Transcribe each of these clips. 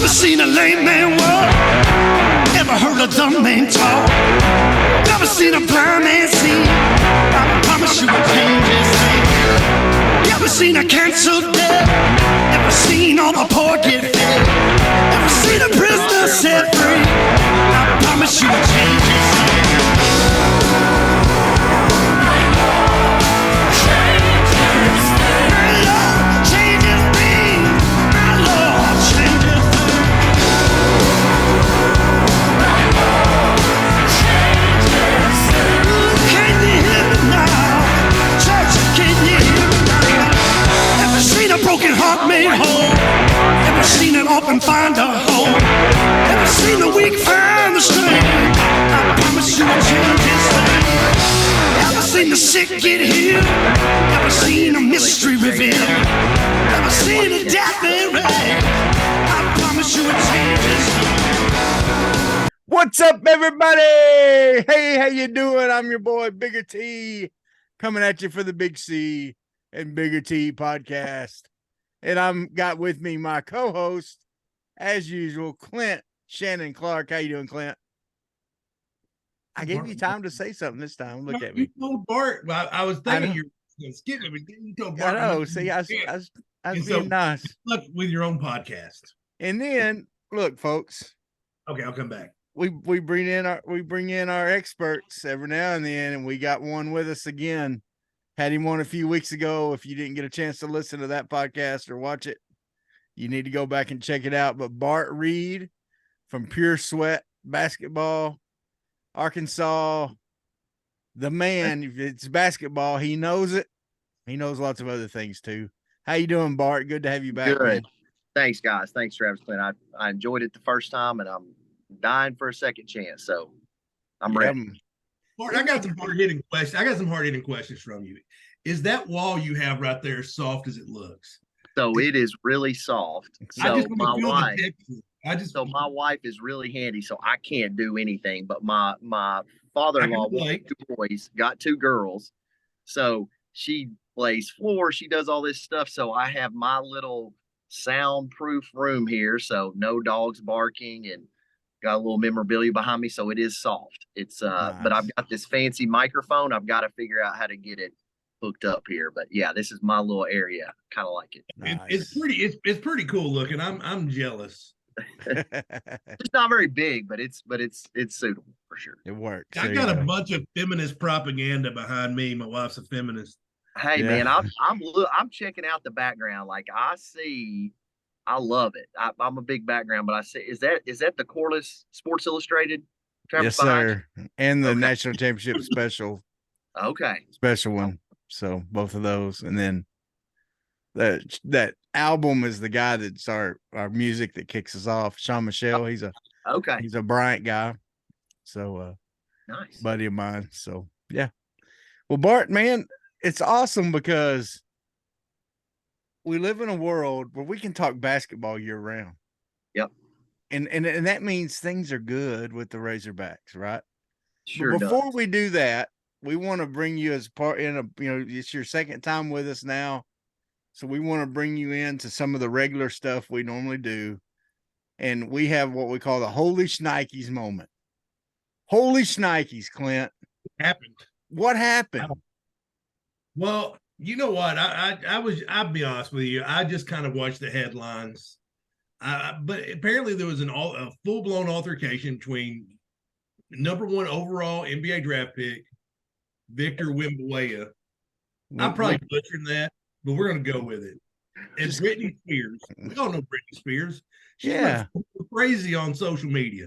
Never seen a lame man walk. Never heard a dumb man talk. Never seen a blind man see. I promise you a change his name. Never seen a canceled debt. Never seen all the poor get fed. Never seen a prisoner set free. I promise you a change his name. Broken heart made whole. Never seen an orphan find a home. Never seen the weak find the strength. I promise you a change his name. Never seen the sick get healed. Never seen a mystery revealed. Never seen a death bed raised. I promise you a change his name. What's up, everybody? Hey, how you doing? I'm your boy Bigger T, coming at you for the Big C and Bigger T podcast. And I'm got with me my co-host, as usual, Clint Shannon Clark. How you doing, Clint? I gave you time to say something this time. Look at me. You told Bart. Well, I was thinking you're going to skip it, but you told Bart. I know. See, I was being nice. Look with your own podcast. And then, look, folks. Okay, I'll come back. We bring in our experts every now and then, and we got one with us again. Had him on a few weeks ago. If you didn't get a chance to listen to that podcast or watch it, you need to go back and check it out. But Bart Reid from Pure Sweat Basketball, Arkansas, the man, if it's basketball, he knows it. He knows lots of other things too. How you doing, Bart? Good to have you back. Good. Man. Thanks, guys. Thanks, Travis Clint. I enjoyed it the first time, and I'm dying for a second chance. So I'm ready. Bart, I got some hard-hitting questions from you. Is that wall you have right there as soft as it looks? So it is really soft. So my wife is really handy, so I can't do anything. But my father-in-law with 2 boys, got 2 girls. So she plays floor, she does all this stuff. So I have my little soundproof room here, so no dogs barking, and got a little memorabilia behind me, so it is soft. It's nice. But I've got this fancy microphone. I've got to figure out how to get it hooked up here. But yeah, this is my little area. Kind of like it. Nice. It's pretty cool looking. I'm jealous. It's not very big, but it's suitable for sure. It works. I got a bunch of feminist propaganda behind me. My wife's a feminist. Hey man, I'm checking out the background. Like I love it. I'm a big background, but I say, is that the Corliss Sports Illustrated? Yes, sir. And the National Championship special. Okay. Special one. So both of those. And then that album is the guy that's our music that kicks us off. Sean Michelle. He's a Bryant guy. So nice. Buddy of mine. So yeah. Well, Bart, man, it's awesome because we live in a world where we can talk basketball year round. Yep. And that means things are good with the Razorbacks, right? Sure. But before we do that, we want to bring you as part it's your second time with us now. So we want to bring you into some of the regular stuff we normally do. And we have what we call the Holy Shnikes moment. Holy Shnikes, Clint. What happened? Well, you know what? I'll be honest with you. I just kind of watched the headlines. But apparently there was a full-blown altercation between number 1 overall NBA draft pick, Victor Wembanyama. I'm probably butchering that, but we're going to go with it. And Britney Spears. We all know Britney Spears. She's crazy on social media.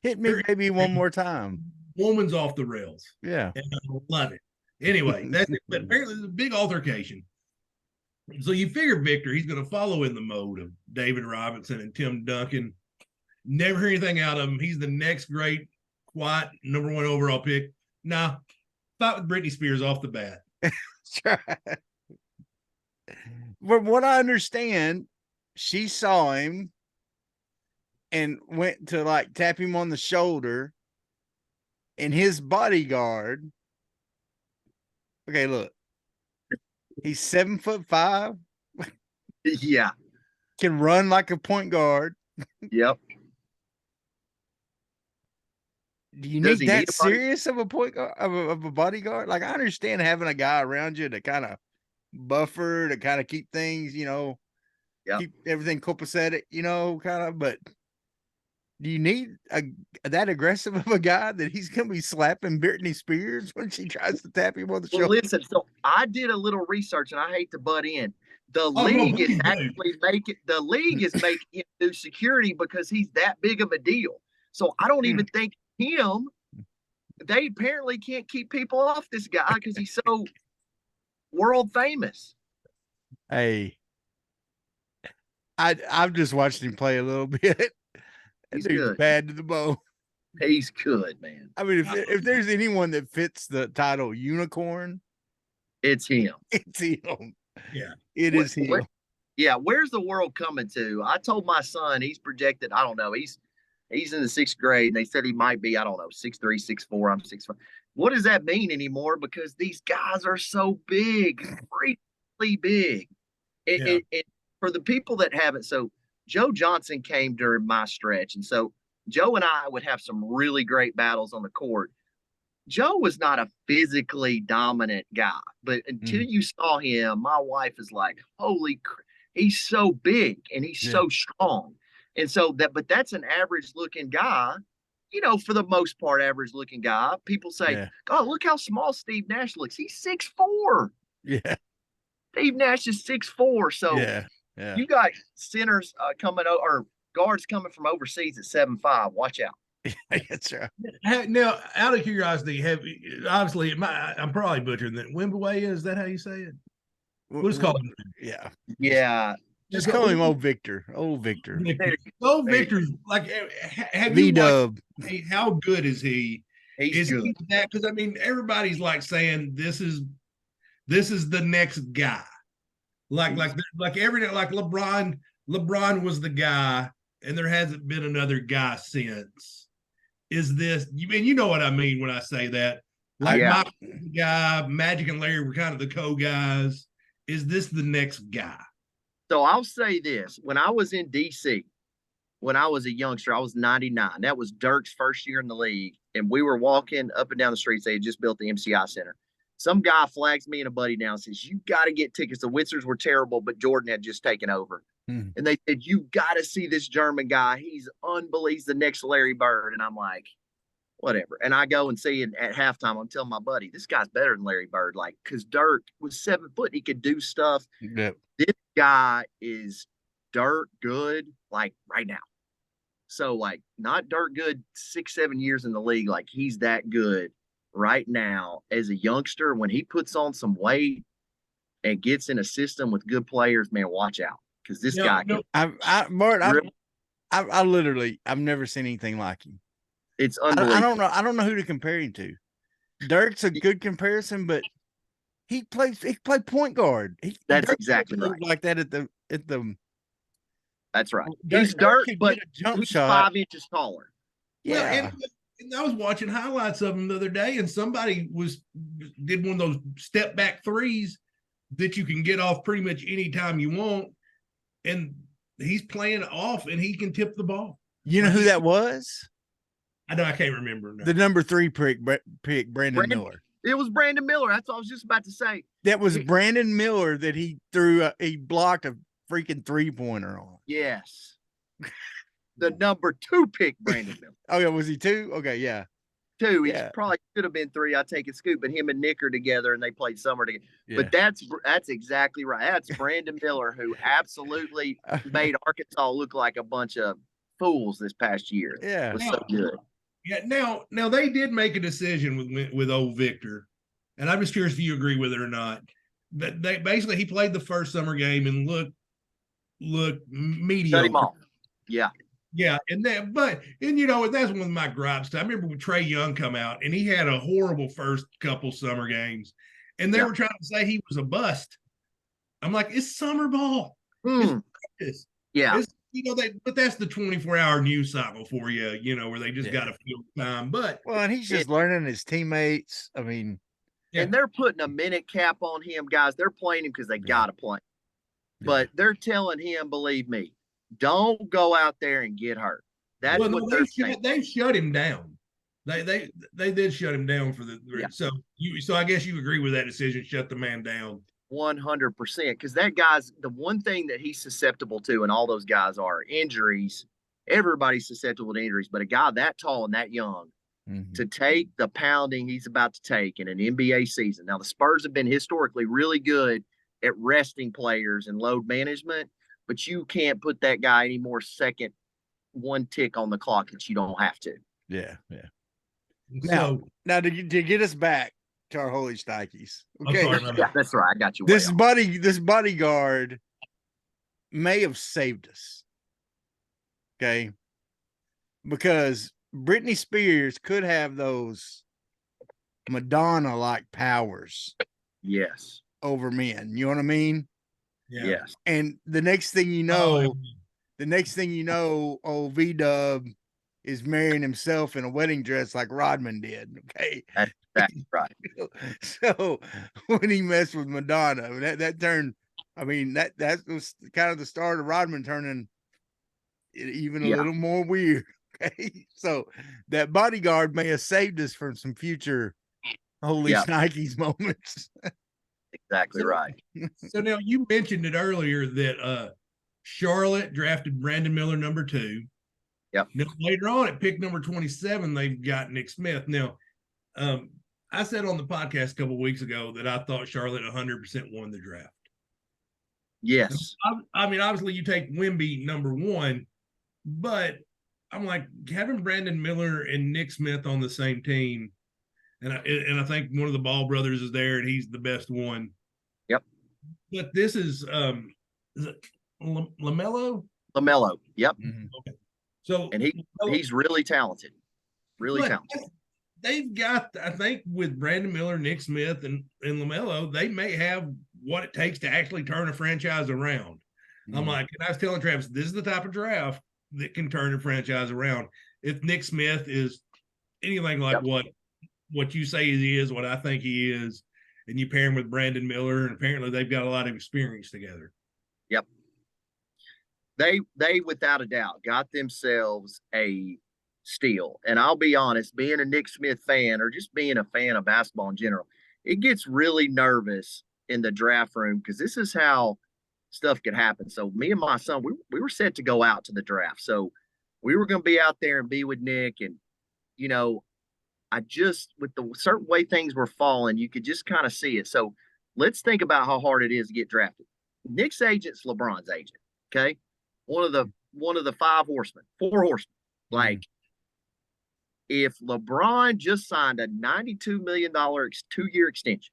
Hit me maybe one more time. Woman's off the rails. Yeah. And I love it. Anyway, that's it. But apparently there's a big altercation. So you figure Victor, he's going to follow in the mode of David Robinson and Tim Duncan. Never hear anything out of him. He's the next great, quiet, number 1 overall pick. Nah, fight with Britney Spears off the bat. From what I understand, she saw him and went to like tap him on the shoulder, and his bodyguard. Okay, look, he's 7'5". Yeah. Can run like a point guard. Yep. Do you need that serious of a point guard, of a bodyguard? Like, I understand having a guy around you to kind of buffer, to kind of keep things, keep everything copacetic, kind of. But do you need that aggressive of a guy that he's going to be slapping Britney Spears when she tries to tap him on the shoulder? Listen, so I did a little research, and I hate to butt in. The league is making him do security because he's that big of a deal. So I don't even think they apparently can't keep people off this guy because he's so world famous. Hey, I've just watched him play a little bit. He's good. Bad to the bone. He's good, man. I mean, if there's anyone that fits the title unicorn, it's him. It's him. Yeah, it is him. Where's the world coming to? I told my son he's projected. I don't know. He's in the 6th grade, and they said he might be, I don't know, 6'3", 6'4". I'm 6'5". What does that mean anymore? Because these guys are so big, freakily big. And for the people that haven't, so Joe Johnson came during my stretch, and so Joe and I would have some really great battles on the court. Joe was not a physically dominant guy, but until you saw him, my wife is like, holy crap, he's so big and he's so strong. And so but that's an average looking guy, for the most part, average looking guy. People say, God, look how small Steve Nash looks. He's 6'4". Yeah. Steve Nash is 6'4". So you got centers coming or guards coming from overseas at 7'5". Watch out. That's right. Now, out of curiosity, obviously I'm probably butchering that. Wimbaway, is that how you say it? We'll just call him. Yeah. Just call him Old Victor. Old Victor. Victor's like, have you watched, how good is he? He's good. He that? Because I mean, everybody's like saying this is the next guy. Like LeBron was the guy, and there hasn't been another guy since. Is this? You know what I mean when I say that? Like my guy, Magic and Larry were kind of the co-guys. Is this the next guy? So I'll say this. When I was in D.C., when I was a youngster, I was 99. That was Dirk's first year in the league. And we were walking up and down the streets. They had just built the MCI Center. Some guy flags me and a buddy down and says, you got to get tickets. The Witzers were terrible, but Jordan had just taken over. And they said, you got to see this German guy. He's unbelievable. He's the next Larry Bird. And I'm like, whatever. And I go and see it at halftime. I'm telling my buddy, this guy's better than Larry Bird. Like, because Dirk was 7 foot. He could do stuff. Yep. This guy is Dirk good, like right now. So, like, not Dirk good 6-7 years in the league. Like, he's that good right now as a youngster. When he puts on some weight and gets in a system with good players, man, watch out. Because this guy Bart, I've never seen anything like him. It's unbelievable. I don't know who to compare him to. Dirk's a good comparison, but he played point guard. That's exactly right. Like that at the. That's right. He's Dirk, but he's 5 inches taller. Yeah. Well, and I was watching highlights of him the other day, and somebody did one of those step back threes that you can get off pretty much any time you want, and he's playing off, and he can tip the ball. You know who that was? I can't remember. No. The number 3 pick, Brandon Miller. It was Brandon Miller. That's what I was just about to say. That was Brandon Miller that he threw. He blocked a freaking 3-pointer on. Yes. The number 2 pick, Brandon Miller. Oh, yeah. Was he 2? Okay, yeah. 2. He probably should have been 3. I take a scoop, but him and Nick are together, and they played summer together. Yeah. But that's exactly right. That's Brandon Miller, who absolutely made Arkansas look like a bunch of fools this past year. Yeah. It was so good. Yeah. Now they did make a decision with old Victor, and I'm just curious if you agree with it or not. But he played the first summer game and looked mediocre. Shut him off. Yeah. Yeah, and you know that's one of my gripes. I remember when Trae Young come out, and he had a horrible first couple summer games, and they were trying to say he was a bust. I'm like, it's summer ball. It's practice. Yeah. But that's the 24-hour news cycle for you, where they just got to fill time. And he's just learning his teammates. I mean, and they're putting a minute cap on him, guys. They're playing him because they got to play. But they're telling him, believe me, Don't go out there and get hurt. That's what they're saying. They shut him down. They did shut him down for the so I guess you agree with that decision, shut the man down. 100%. Because that guy's the one thing that he's susceptible to, and all those guys are injuries. Everybody's susceptible to injuries, but a guy that tall and that young to take the pounding he's about to take in an NBA season. Now, the Spurs have been historically really good at resting players and load management, but you can't put that guy any more second one tick on the clock that you don't have to. Yeah. So, now to get us back to our holy Stikes. Okay. Yeah, that's right. I got you. This bodyguard may have saved us. Okay. Because Britney Spears could have those Madonna-like powers. Yes. Over men. You know what I mean? Yeah. Yes. And the next thing you know, old V-Dub is marrying himself in a wedding dress like Rodman did. Okay. That's right. So when he messed with Madonna, that turned, I mean, that was kind of the start of Rodman turning even a little more weird. Okay. So that bodyguard may have saved us from some future holy Nikes moments. Exactly right. So now you mentioned it earlier that Charlotte drafted Brandon Miller number 2. Yep. Now, later on at pick number 27, they've got Nick Smith. Now, I said on the podcast a couple of weeks ago that I thought Charlotte 100% won the draft. Yes. I mean, obviously you take Wemby number 1, but I'm like, having Brandon Miller and Nick Smith on the same team, and I think one of the Ball brothers is there, and he's the best one. Yep. But this is it LaMelo? LaMelo. Yep. Mm-hmm. Okay. So and he's really talented. Really talented. They've got, I think, with Brandon Miller, Nick Smith, and LaMelo, they may have what it takes to actually turn a franchise around. Mm-hmm. I'm like, and I was telling Travis, this is the type of draft that can turn a franchise around. If Nick Smith is anything like what you say he is, what I think he is, and you pair him with Brandon Miller, and apparently they've got a lot of experience together. Yep. They without a doubt got themselves a steal. And I'll be honest, being a Nick Smith fan, or just being a fan of basketball in general, it gets really nervous in the draft room because this is how stuff could happen. So me and my son, we were set to go out to the draft. So we were going to be out there and be with Nick. And, you know, I just, with the certain way things were falling, you could just kind of see it. So let's think about how hard it is to get drafted. Nick's agent's LeBron's agent. Okay. One of the 4 horsemen. Like, if LeBron just signed a $92 million 2-year extension,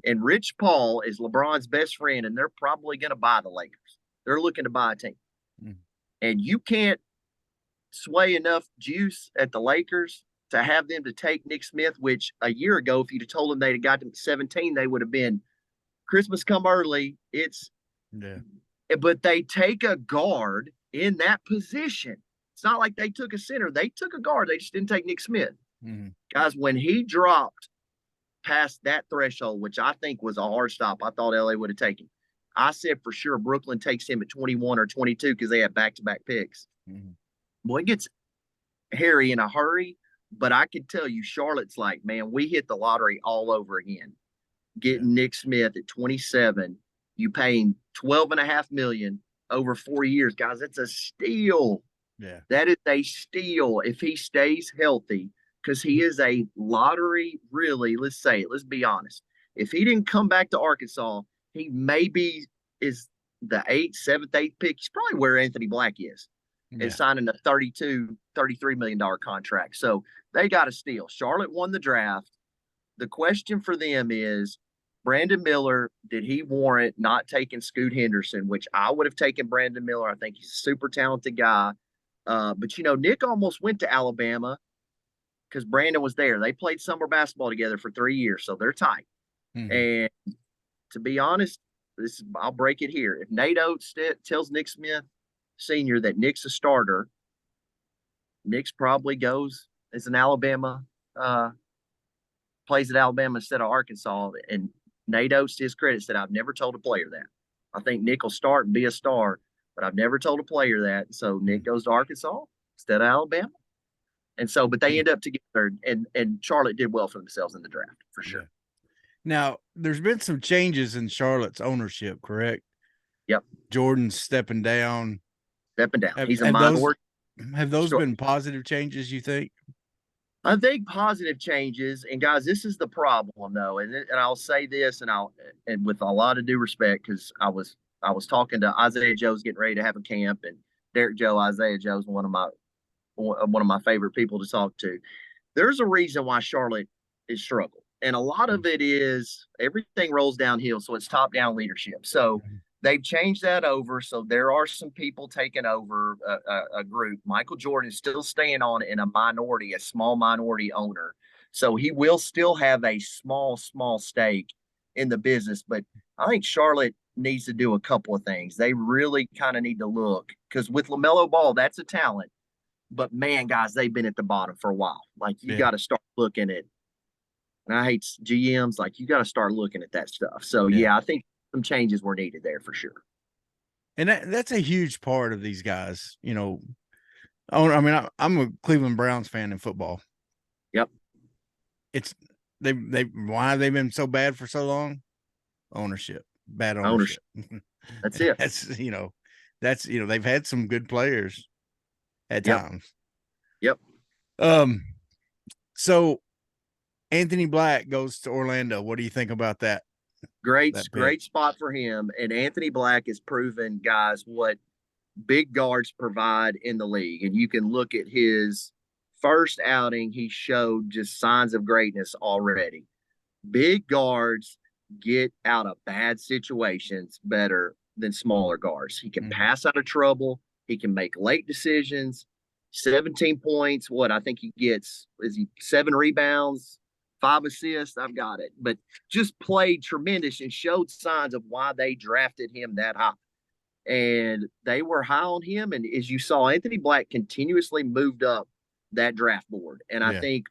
and Rich Paul is LeBron's best friend, and they're probably going to buy the Lakers. They're looking to buy a team. And you can't sway enough juice at the Lakers to have them to take Nick Smith, which a year ago, if you'd have told them they'd have got them at 17, they would have been Christmas come early. But they take a guard in that position. It's not like they took a center. They took a guard. They just didn't take Nick Smith. Guys, when he dropped past that threshold, which I think was a hard stop, I thought LA would have taken. I said for sure Brooklyn takes him at 21 or 22 because they have back-to-back picks. Boy, it gets hairy in a hurry, but I can tell you Charlotte's like, man, we hit the lottery all over again. Getting Nick Smith at 27, you pay him $12.5 million over 4 years. Guys, that's a steal. Yeah. That is a steal if he stays healthy, because he is a lottery, really, let's be honest. If he didn't come back to Arkansas, he maybe is the 8th, 7th, 8th pick. He's probably where Anthony Black is, and signing a $33 million contract. So they got a steal. Charlotte won the draft. The question for them is, Brandon Miller, did he warrant not taking Scoot Henderson, which I would have taken Brandon Miller. I think he's a super talented guy. But, you know, Nick almost went to Alabama because Brandon was there. They played summer basketball together for 3 years, so they're tight. And to be honest, I'll break it here. If Nate Oates tells Nick Smith Sr. that Nick's a starter, Nick's probably goes as an Alabama, plays at Alabama instead of Arkansas. And Nate Oates, to his credit, said, I've never told a player that. I think Nick will start and be a star. but I've never told a player that. So Nick goes to Arkansas instead of Alabama. And so, but they end up together, and Charlotte did well for themselves in the draft for sure. Yeah. Now, there's been some changes in Charlotte's ownership, correct? Yep. Jordan's stepping down. He's a minority. Have those been positive changes, you think? I think positive changes, and guys, this is the problem though, and I'll say this, and with a lot of due respect, because I was talking to Isaiah Joe's getting ready to have a camp, and Derek Joe, Isaiah Joe's one of my favorite people to talk to. There's a reason why Charlotte is struggled, and a lot of it is everything rolls downhill, so it's top down leadership. So they've changed that over. So there are some people taking over a group. Michael Jordan is still staying on in a small minority owner. So he will still have a small stake in the business. But I think Charlotte needs to do a couple of things. They really kind of need to look, because with LaMelo Ball, that's a talent. But man, guys, they've been at the bottom for a while. Like you got to start looking at, and I hate GMs, like you got to start looking at that stuff. So yeah, I think some changes were needed there for sure. And that's a huge part of these guys, you know. I mean, I'm a Cleveland Browns fan in football. Yep. It's why have they been so bad for so long? Bad ownership. That's it. They've had some good players at times. Yep. So Anthony Black goes to Orlando. What do you think about that? Great spot for him. And Anthony Black has proven, guys, what big guards provide in the league. And you can look at his first outing, he showed just signs of greatness already. Big guards get out of bad situations better than smaller guards. He can pass out of trouble. He can make late decisions. 17 points. I think he gets, 7 rebounds, 5 assists. I've got it. But just played tremendous and showed signs of why they drafted him that high. And they were high on him. And as you saw, Anthony Black continuously moved up that draft board. And I think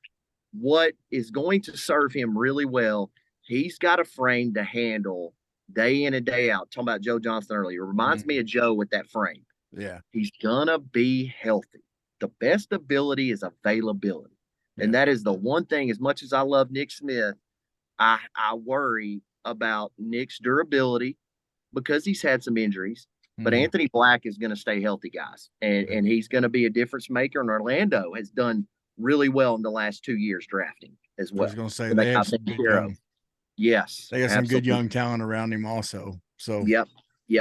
what is going to serve him really well, he's got a frame to handle day in and day out. Talking about Joe Johnson earlier. Reminds me of Joe with that frame. Yeah. He's going to be healthy. The best ability is availability. And that is the one thing, as much as I love Nick Smith, I worry about Nick's durability because he's had some injuries. But Anthony Black is going to stay healthy, guys. And he's going to be a difference maker. And Orlando has done really well in the last 2 years drafting as well. I was going to say they have some good young, yes. They got some good young talent around him also. So yep.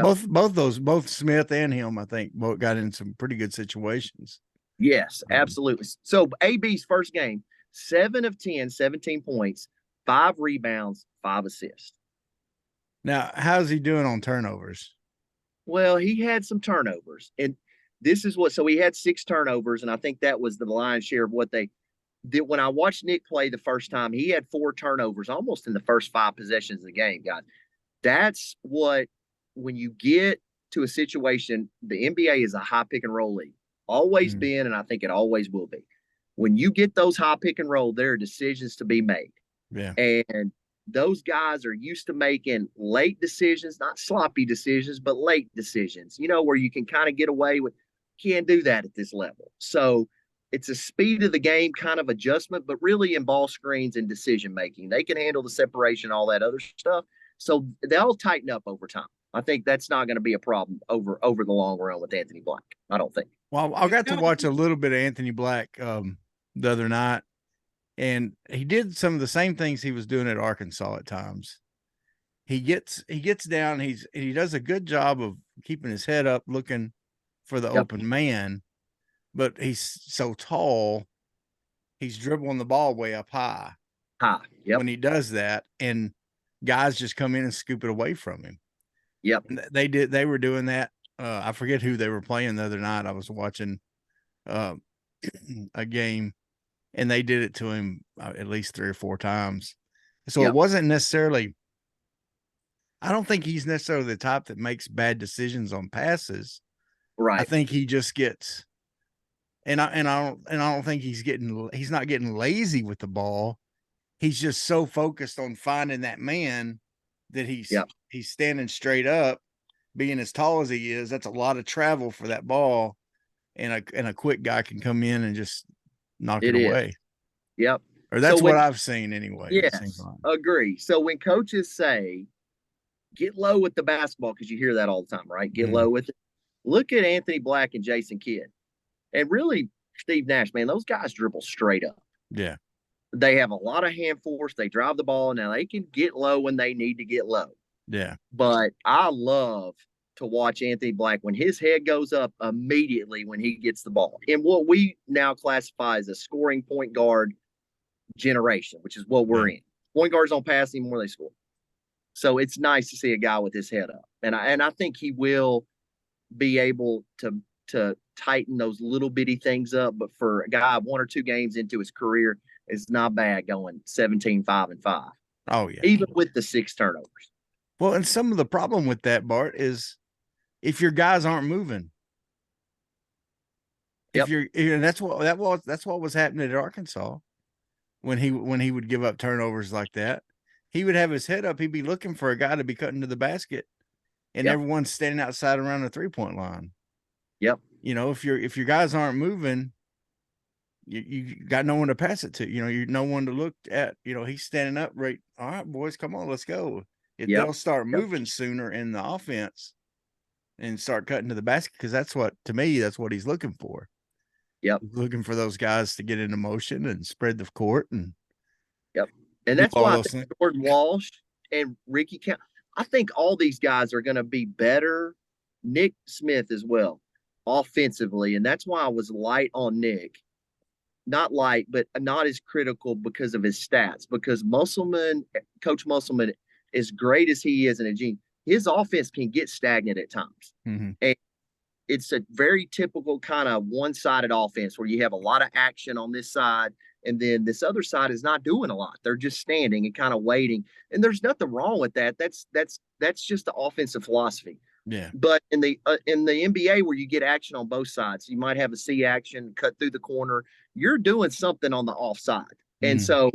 Both Smith and him, I think, both got in some pretty good situations. Yes, absolutely. So AB's first game, 7 of 10, 17 points, 5 rebounds, 5 assists. Now, how's he doing on turnovers? Well, he had some turnovers, and this is so he had 6 turnovers, and I think that was the lion's share of what they did. When I watched Nick play the first time, he had 4 turnovers almost in the first 5 possessions of the game, guys. That's what, when you get to a situation, the NBA is a high pick and roll league. Always been, and I think it always will be. When you get those high pick and roll, there are decisions to be made. Yeah. And those guys are used to making late decisions, not sloppy decisions, but late decisions, where you can kind of get away with, can't do that at this level. So it's a speed of the game kind of adjustment, but really in ball screens and decision making, they can handle the separation, all that other stuff. So they'll tighten up over time. I think that's not going to be a problem over the long run with Anthony Black. I don't think. Well, I got to watch a little bit of Anthony Black the other night, and he did some of the same things he was doing at Arkansas at times. He gets down. He does a good job of keeping his head up, looking for the open man, but he's so tall, he's dribbling the ball way up high. When he does that, and guys just come in and scoop it away from him. Yep. They were doing that. I forget who they were playing the other night. I was watching a game, and they did it to him at least 3 or 4 times. So it wasn't necessarily, I don't think he's necessarily the type that makes bad decisions on passes. Right. I think he just gets, and I don't think he's not getting lazy with the ball. He's just so focused on finding that man that he's standing straight up being as tall as he is, that's a lot of travel for that ball, and a quick guy can come in and just knock it away. Yep. Or that's what I've seen anyway. Yes, agree. So when coaches say get low with the basketball, because you hear that all the time, right? Get low with it. Look at Anthony Black and Jason Kidd, and really Steve Nash. Man, those guys dribble straight up. Yeah. They have a lot of hand force. They drive the ball. Now they can get low when they need to get low. Yeah. But I love to watch Anthony Black when his head goes up immediately when he gets the ball in what we now classify as a scoring point guard generation, which is what we're in. Point guards don't pass anymore, they score. So it's nice to see a guy with his head up. And I think he will be able to tighten those little bitty things up. But for a guy 1 or 2 games into his career, it's not bad going 17, 5, and 5. Oh, yeah. Even with the 6 turnovers. Well, and some of the problem with that, Bart, is if your guys aren't moving. If you're, and that's what was happening at Arkansas when he would give up turnovers like that. He would have his head up. He'd be looking for a guy to be cutting to the basket, and everyone's standing outside around the 3-point line. Yep. You know, if your guys aren't moving, you got no one to pass it to. You know, you no one to look at. You know, he's standing up. Right. All right, boys, come on, let's go. They'll start moving sooner in the offense and start cutting to the basket, because that's what he's looking for. Yep. He's looking for those guys to get into motion and spread the court. And and that's why I think Jordan Walsh and Ricky Count, I think all these guys are going to be better. Nick Smith as well, offensively. And that's why I was light on Nick. Not light, but not as critical because of his stats. Because Coach Musselman, as great as he is in a gene, his offense can get stagnant at times. Mm-hmm. And it's a very typical kind of one-sided offense where you have a lot of action on this side, and then this other side is not doing a lot. They're just standing and kind of waiting. And there's nothing wrong with that. That's just the offensive philosophy. Yeah. But in the NBA, where you get action on both sides, you might have a C action, cut through the corner. You're doing something on the offside. And so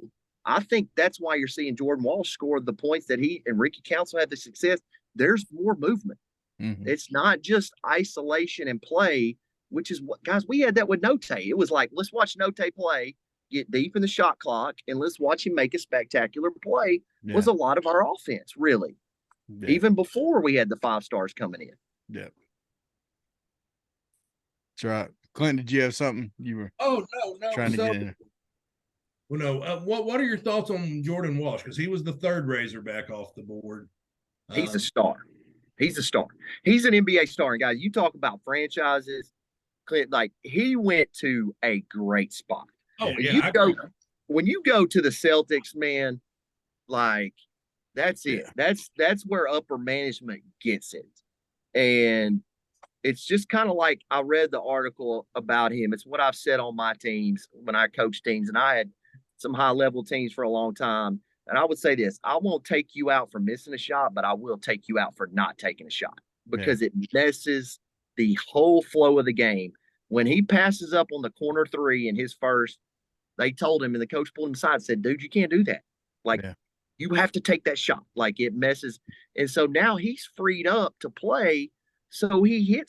I think that's why you're seeing Jordan Walsh score the points that he and Ricky Council had the success. There's more movement. It's not just isolation and play, which is what, guys, we had that with Note. It was like, let's watch Note play, get deep in the shot clock, and let's watch him make a spectacular play. Was a lot of our offense, really. Even before we had the 5 stars coming in. Yeah. That's right. Clint, did you have something you were no trying to get in? Well, no. What are your thoughts on Jordan Walsh? Because he was the 3rd Razorback off the board. He's a star. He's a star. He's an NBA star. And guys, you talk about franchises. Clint, like, he went to a great spot. Oh, when you go to the Celtics, man, like, that's it. That's where upper management gets it. And it's just kind of like, I read the article about him. It's what I've said on my teams when I coach teams, and I had some high-level teams for a long time. And I would say this: I won't take you out for missing a shot, but I will take you out for not taking a shot, because it messes the whole flow of the game. When he passes up on the corner 3 in his first, they told him, and the coach pulled him aside and said, dude, you can't do that. Like, you have to take that shot. Like, it messes. And so now he's freed up to play. So he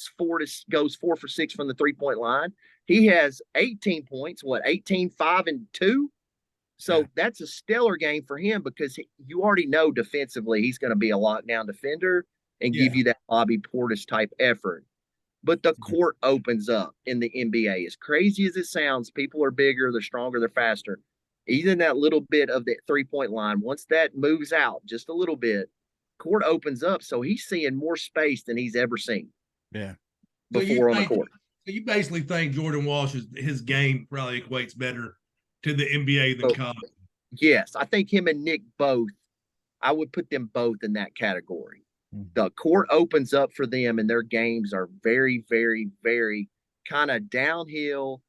goes 4 for 6 from the 3-point line. He has 18 points, 18, 5, and 2. So that's a stellar game for him, because you already know defensively he's going to be a lockdown defender and give you that Bobby Portis type effort. But the court opens up in the NBA. As crazy as it sounds, people are bigger, they're stronger, they're faster. Even that little bit of the 3-point line, once that moves out just a little bit, court opens up. So he's seeing more space than he's ever seen. Before on the court. So you basically think Jordan Walsh, his game probably equates better to the NBA than college? Yes, I think him and Nick both. I would put them both in that category. The court opens up for them, and their games are very, very, very kind of downhill,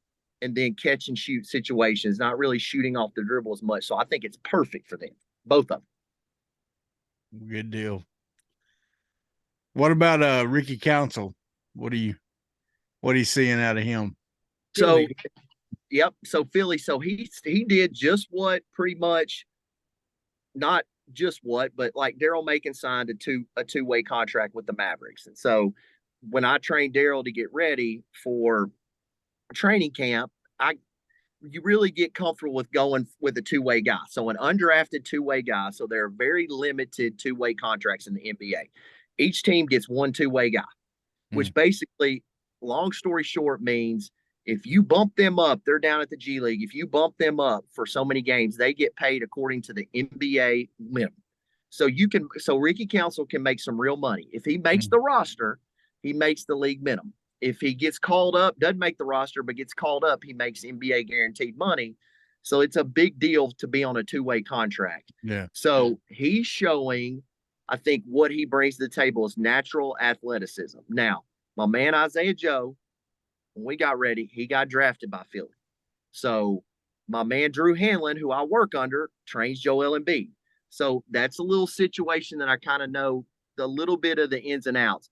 and then catch and shoot situations, not really shooting off the dribble as much. So I think it's perfect for them, both of them. Good deal. What about Ricky Council? What are you seeing out of him? So, So Philly. So he did just what pretty much not just what, but like Daryl Macon signed a two-way contract with the Mavericks. And so when I trained Daryl to get ready for training camp, you really get comfortable with going with a two-way guy. So an undrafted two-way guy. So there are very limited two-way contracts in the NBA. Each team gets one two-way guy, which basically, long story short, means if you bump them up, they're down at the G League. If you bump them up for so many games, they get paid according to the NBA minimum. So Ricky Council can make some real money. If he makes the roster, he makes the league minimum. If he gets called up, doesn't make the roster, but gets called up, he makes NBA guaranteed money. So it's a big deal to be on a two-way contract. Yeah. So he's showing, I think, what he brings to the table is natural athleticism. Now, my man Isaiah Joe, when we got ready, he got drafted by Philly. So my man Drew Hanlon, who I work under, trains Joel Embiid. So that's a little situation that I kind of know the little bit of the ins and outs.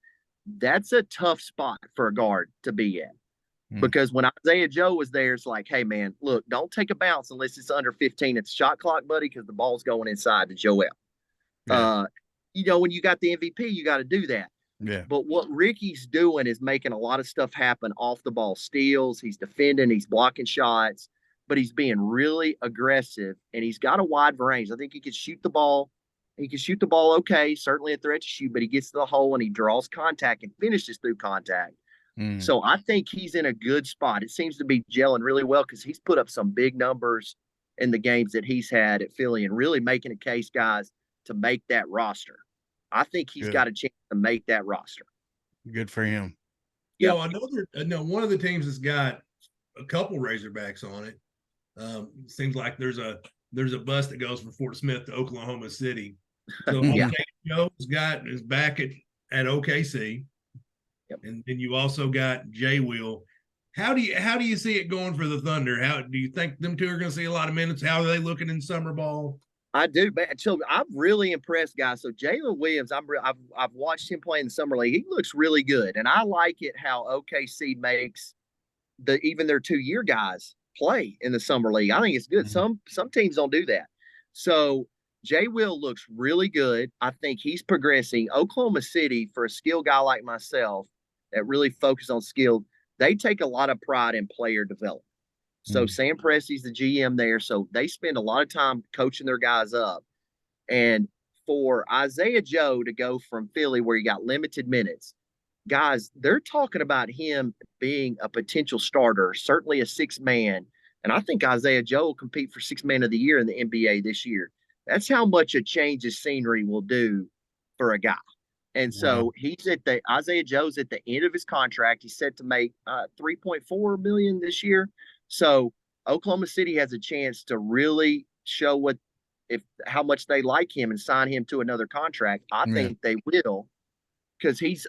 That's a tough spot for a guard to be at. Because when Isaiah Joe was there, it's like, hey, man, look, don't take a bounce unless it's under 15. It's shot clock, buddy, because the ball's going inside to Joel. Yeah. When you got the MVP, you got to do that. Yeah. But what Ricky's doing is making a lot of stuff happen off the ball steals. He's defending, he's blocking shots, but he's being really aggressive, and he's got a wide range. I think he can shoot the ball. He can shoot the ball okay, certainly a threat to shoot, but he gets to the hole and he draws contact and finishes through contact. So I think he's in a good spot. It seems to be gelling really well because he's put up some big numbers in the games that he's had at Philly and really making a case, guys, to make that roster. I think he's got a chance to make that roster. Good for him. Yeah, one of the teams that's got a couple Razorbacks on it. Seems like there's a bus that goes from Fort Smith to Oklahoma City. So Joe's is back at OKC. Yep. And then you also got Jay Will. How do you see it going for the Thunder? How do you think them two are going to see a lot of minutes? How are they looking in summer ball? I do, man. So I'm really impressed, guys. So Jalen Williams, I've watched him play in the summer league. He looks really good, and I like it how OKC makes even their 2-year guys play in the summer league. I think it's good. Some teams don't do that. So Jay Will looks really good. I think he's progressing. Oklahoma City, for a skilled guy like myself that really focus on skill, they take a lot of pride in player development. So Sam Presti's the GM there. So they spend a lot of time coaching their guys up. And for Isaiah Joe to go from Philly, where he got limited minutes, guys, they're talking about him being a potential starter, certainly a sixth man. And I think Isaiah Joe will compete for sixth man of the year in the NBA this year. That's how much a change of scenery will do for a guy. And so Isaiah Joe's at the end of his contract. He's set to make $3.4 million this year. So Oklahoma City has a chance to really show how much they like him and sign him to another contract. I think they will, because he's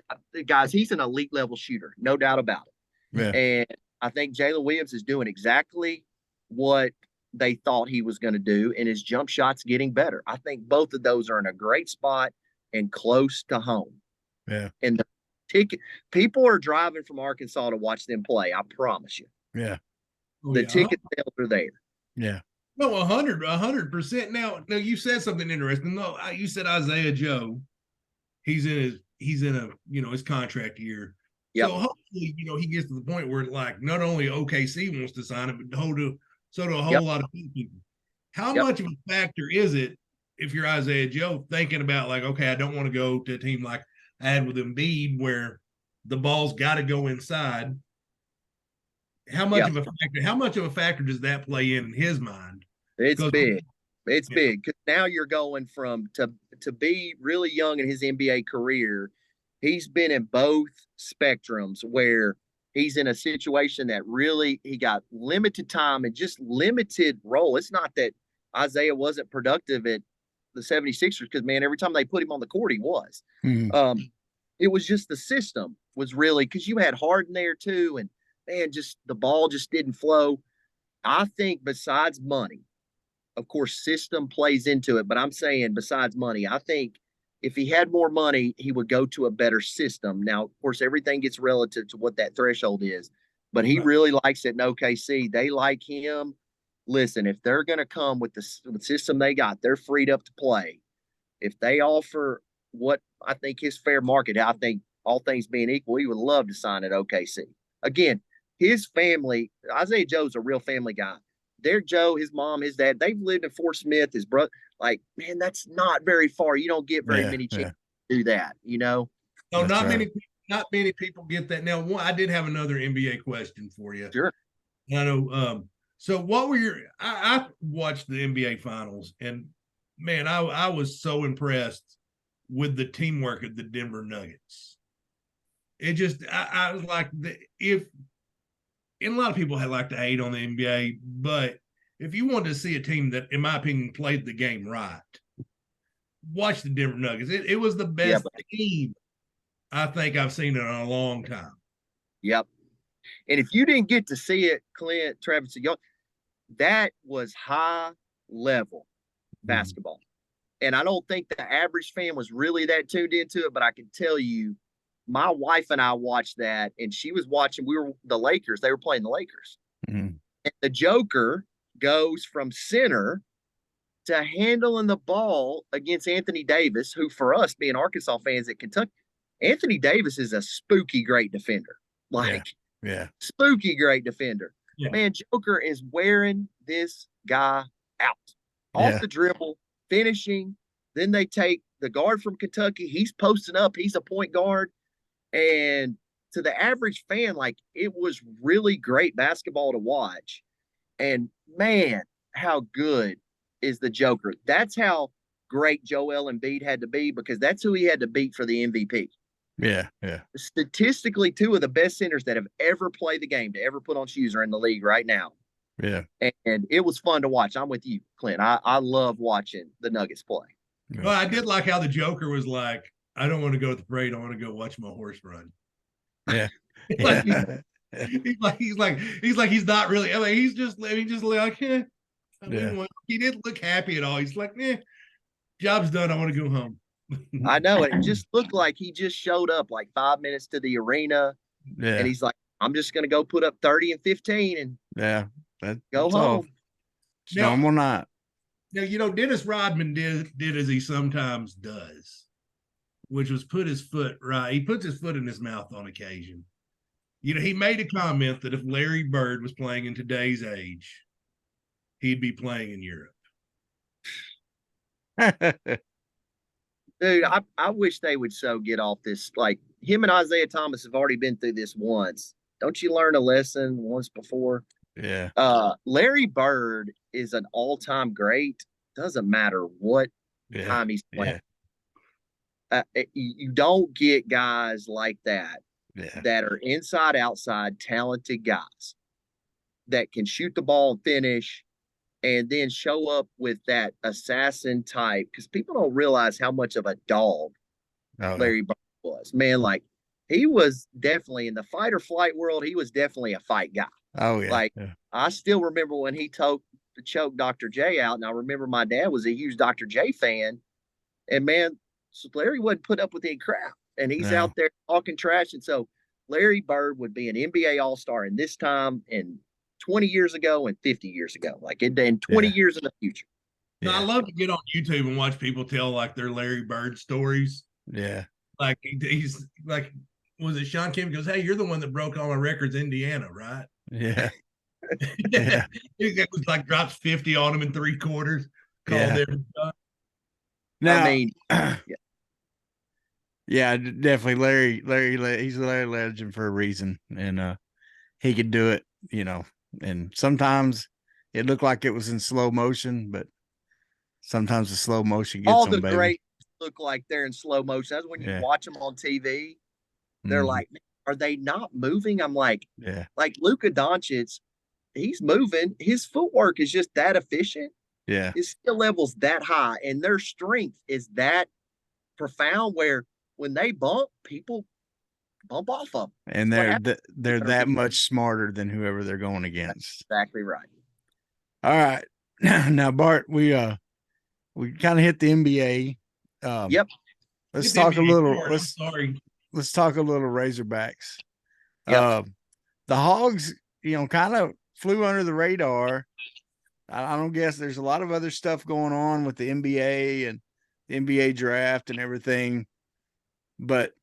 an elite level shooter, no doubt about it. Yeah. And I think Jalen Williams is doing exactly what they thought he was going to do, and his jump shot's getting better. I think both of those are in a great spot and close to home. Yeah. And people are driving from Arkansas to watch them play. I promise you. Yeah. The ticket sales are there. Yeah. No, 100%. Now you said something interesting. No, you said Isaiah Joe. He's in his contract year. Yep. So hopefully, he gets to the point where not only OKC wants to sign him, but so do a whole lot of people. How much of a factor is it if you're Isaiah Joe thinking about okay, I don't want to go to a team like I had with Embiid where the ball's got to go inside? How much of a factor does that play in his mind? It's big. It's big, because now you're going from to be really young in his NBA career. He's been in both spectrums where he's in a situation that really he got limited time and just limited role. It's not that Isaiah wasn't productive at the 76ers, because, man, every time they put him on the court, he was. It was just the system was really, because you had Harden there too, and man, just the ball just didn't flow. I think besides money, of course, system plays into it, but I'm saying besides money, I think if he had more money, he would go to a better system. Now, of course, everything gets relative to what that threshold is, but he really likes it in OKC. They like him. Listen, if they're going to come with the system they got, they're freed up to play. if they offer what I think his fair market, I think all things being equal, he would love to sign at OKC. Again, his family, Isaiah Joe's a real family guy. Derek Joe, his mom, his dad, they've lived in Fort Smith, his brother. Like, man, that's not very far. You don't get very many chances to do that, you know? No, not many people get that. Now, I did have another NBA question for you. Sure. I know. So what were I watched the NBA finals, and man, I was so impressed with the teamwork of the Denver Nuggets. It just, I was like, and a lot of people had like to hate on the NBA, but if you wanted to see a team that, in my opinion, played the game right, watch the Denver Nuggets. It was the best team I think I've seen in a long time. Yep. And if you didn't get to see it, Clint, Travis, that was high level basketball. And I don't think the average fan was really that tuned into it, but I can tell you, my wife and I watched that, and she was watching. The Lakers. They were playing the Lakers. And the Joker goes from center to handling the ball against Anthony Davis, who, for us being Arkansas fans at Kentucky, Anthony Davis is a spooky great defender. Spooky great defender. Yeah. Man, Joker is wearing this guy out off the dribble, finishing. Then they take the guard from Kentucky. He's posting up. He's a point guard. And to the average fan, like, it was really great basketball to watch. And man, how good is the Joker? That's how great Joel Embiid had to be, because that's who he had to beat for the MVP. Yeah. Statistically, two of the best centers that have ever played the game, to ever put on shoes, are in the league right now. Yeah. And it was fun to watch. I'm with you, Clint. I love watching the Nuggets play. Well, I did like how the Joker was like, I don't want to go to the parade. I want to go watch my horse run. Yeah. He's not really. I mean, he's just like, he didn't look happy at all. He's like, job's done. I want to go home. I know. It just looked like he just showed up like 5 minutes to the arena. Yeah. And he's like, I'm just going to go put up 30 and 15 and go home. Normal night. Now, Dennis Rodman did as he sometimes does, which was put his foot right. He puts his foot in his mouth on occasion. He made a comment that if Larry Bird was playing in today's age, he'd be playing in Europe. Dude, I wish they would so get off this. Like, him and Isaiah Thomas have already been through this once. Don't you learn a lesson once before? Yeah. Larry Bird is an all-time great. Doesn't matter what time he's playing. Yeah. You don't get guys like that that are inside, outside, talented guys that can shoot the ball and finish, and then show up with that assassin type, because people don't realize how much of a dog Larry Bird was. Man, like, he was definitely in the fight or flight world. He was definitely a fight guy. Oh, yeah. Like, I still remember when he choked Dr. J out, and I remember my dad was a huge Dr. J fan, and man, so Larry wouldn't put up with any crap, and he's out there talking trash. And so Larry Bird would be an NBA All-Star in this time, and 20 years ago and 50 years ago, like in 20 years in the future. Yeah. I love to get on YouTube and watch people tell like their Larry Bird stories. Yeah. Like, he's like, was it Sean Kim goes, hey, you're the one that broke all my records, Indiana, right? Yeah. It was like drops 50 on him in 3 quarters. Called every time. Now, I mean, definitely Larry, he's a Larry legend for a reason, and he could do it, and sometimes it looked like it was in slow motion, but sometimes the slow motion gets all them, the greats look like they're in slow motion. That's when you watch them on TV. They're like, are they not moving? I'm like, like Luka Doncic, he's moving. His footwork is just that efficient. Yeah. His skill level's that high, and their strength is that profound where when they bump, people bump off of them. And they're that much smarter than whoever they're going against. That's exactly right. All right. Now, Bart, we kind of hit the NBA. Yep. Let's talk a little. Let's talk a little Razorbacks. Yep. The Hogs, kind of flew under the radar. I don't guess there's a lot of other stuff going on with the NBA and NBA draft and everything. But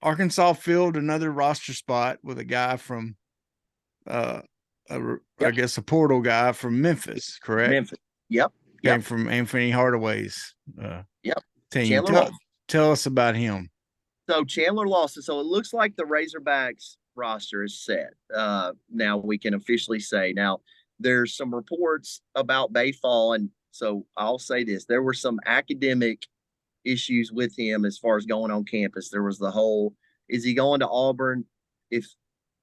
Arkansas filled another roster spot with a guy from, I guess, a portal guy from Memphis, correct? Memphis. Yep. Came from Anthony Hardaway's Yep. team. Tell us about him. So Chandler Lawson. So it looks like the Razorbacks roster is set. Now we can officially say. Now there's some reports about Bayfall, and so I'll say this: there were some academic issues with him as far as going on campus. There was the whole: is he going to Auburn?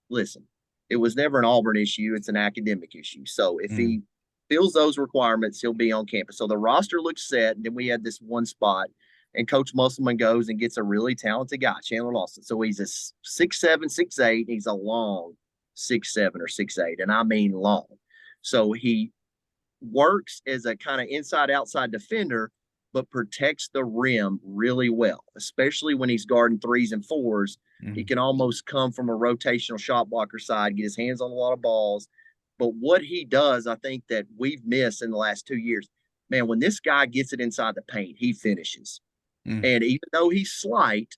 Listen, it was never an Auburn issue; it's an academic issue. So if he fills those requirements, he'll be on campus. So the roster looks set, and then we had this one spot. And Coach Musselman goes and gets a really talented guy, Chandler Lawson. So he's a 6'7", 6'8". He's a long 6'7" or 6'8", and I mean long. So he works as a kind of inside-outside defender, but protects the rim really well, especially when he's guarding 3s and 4s. He can almost come from a rotational shot blocker side, get his hands on a lot of balls. But what he does, I think that we've missed in the last 2 years, man, when this guy gets it inside the paint, he finishes. And even though he's slight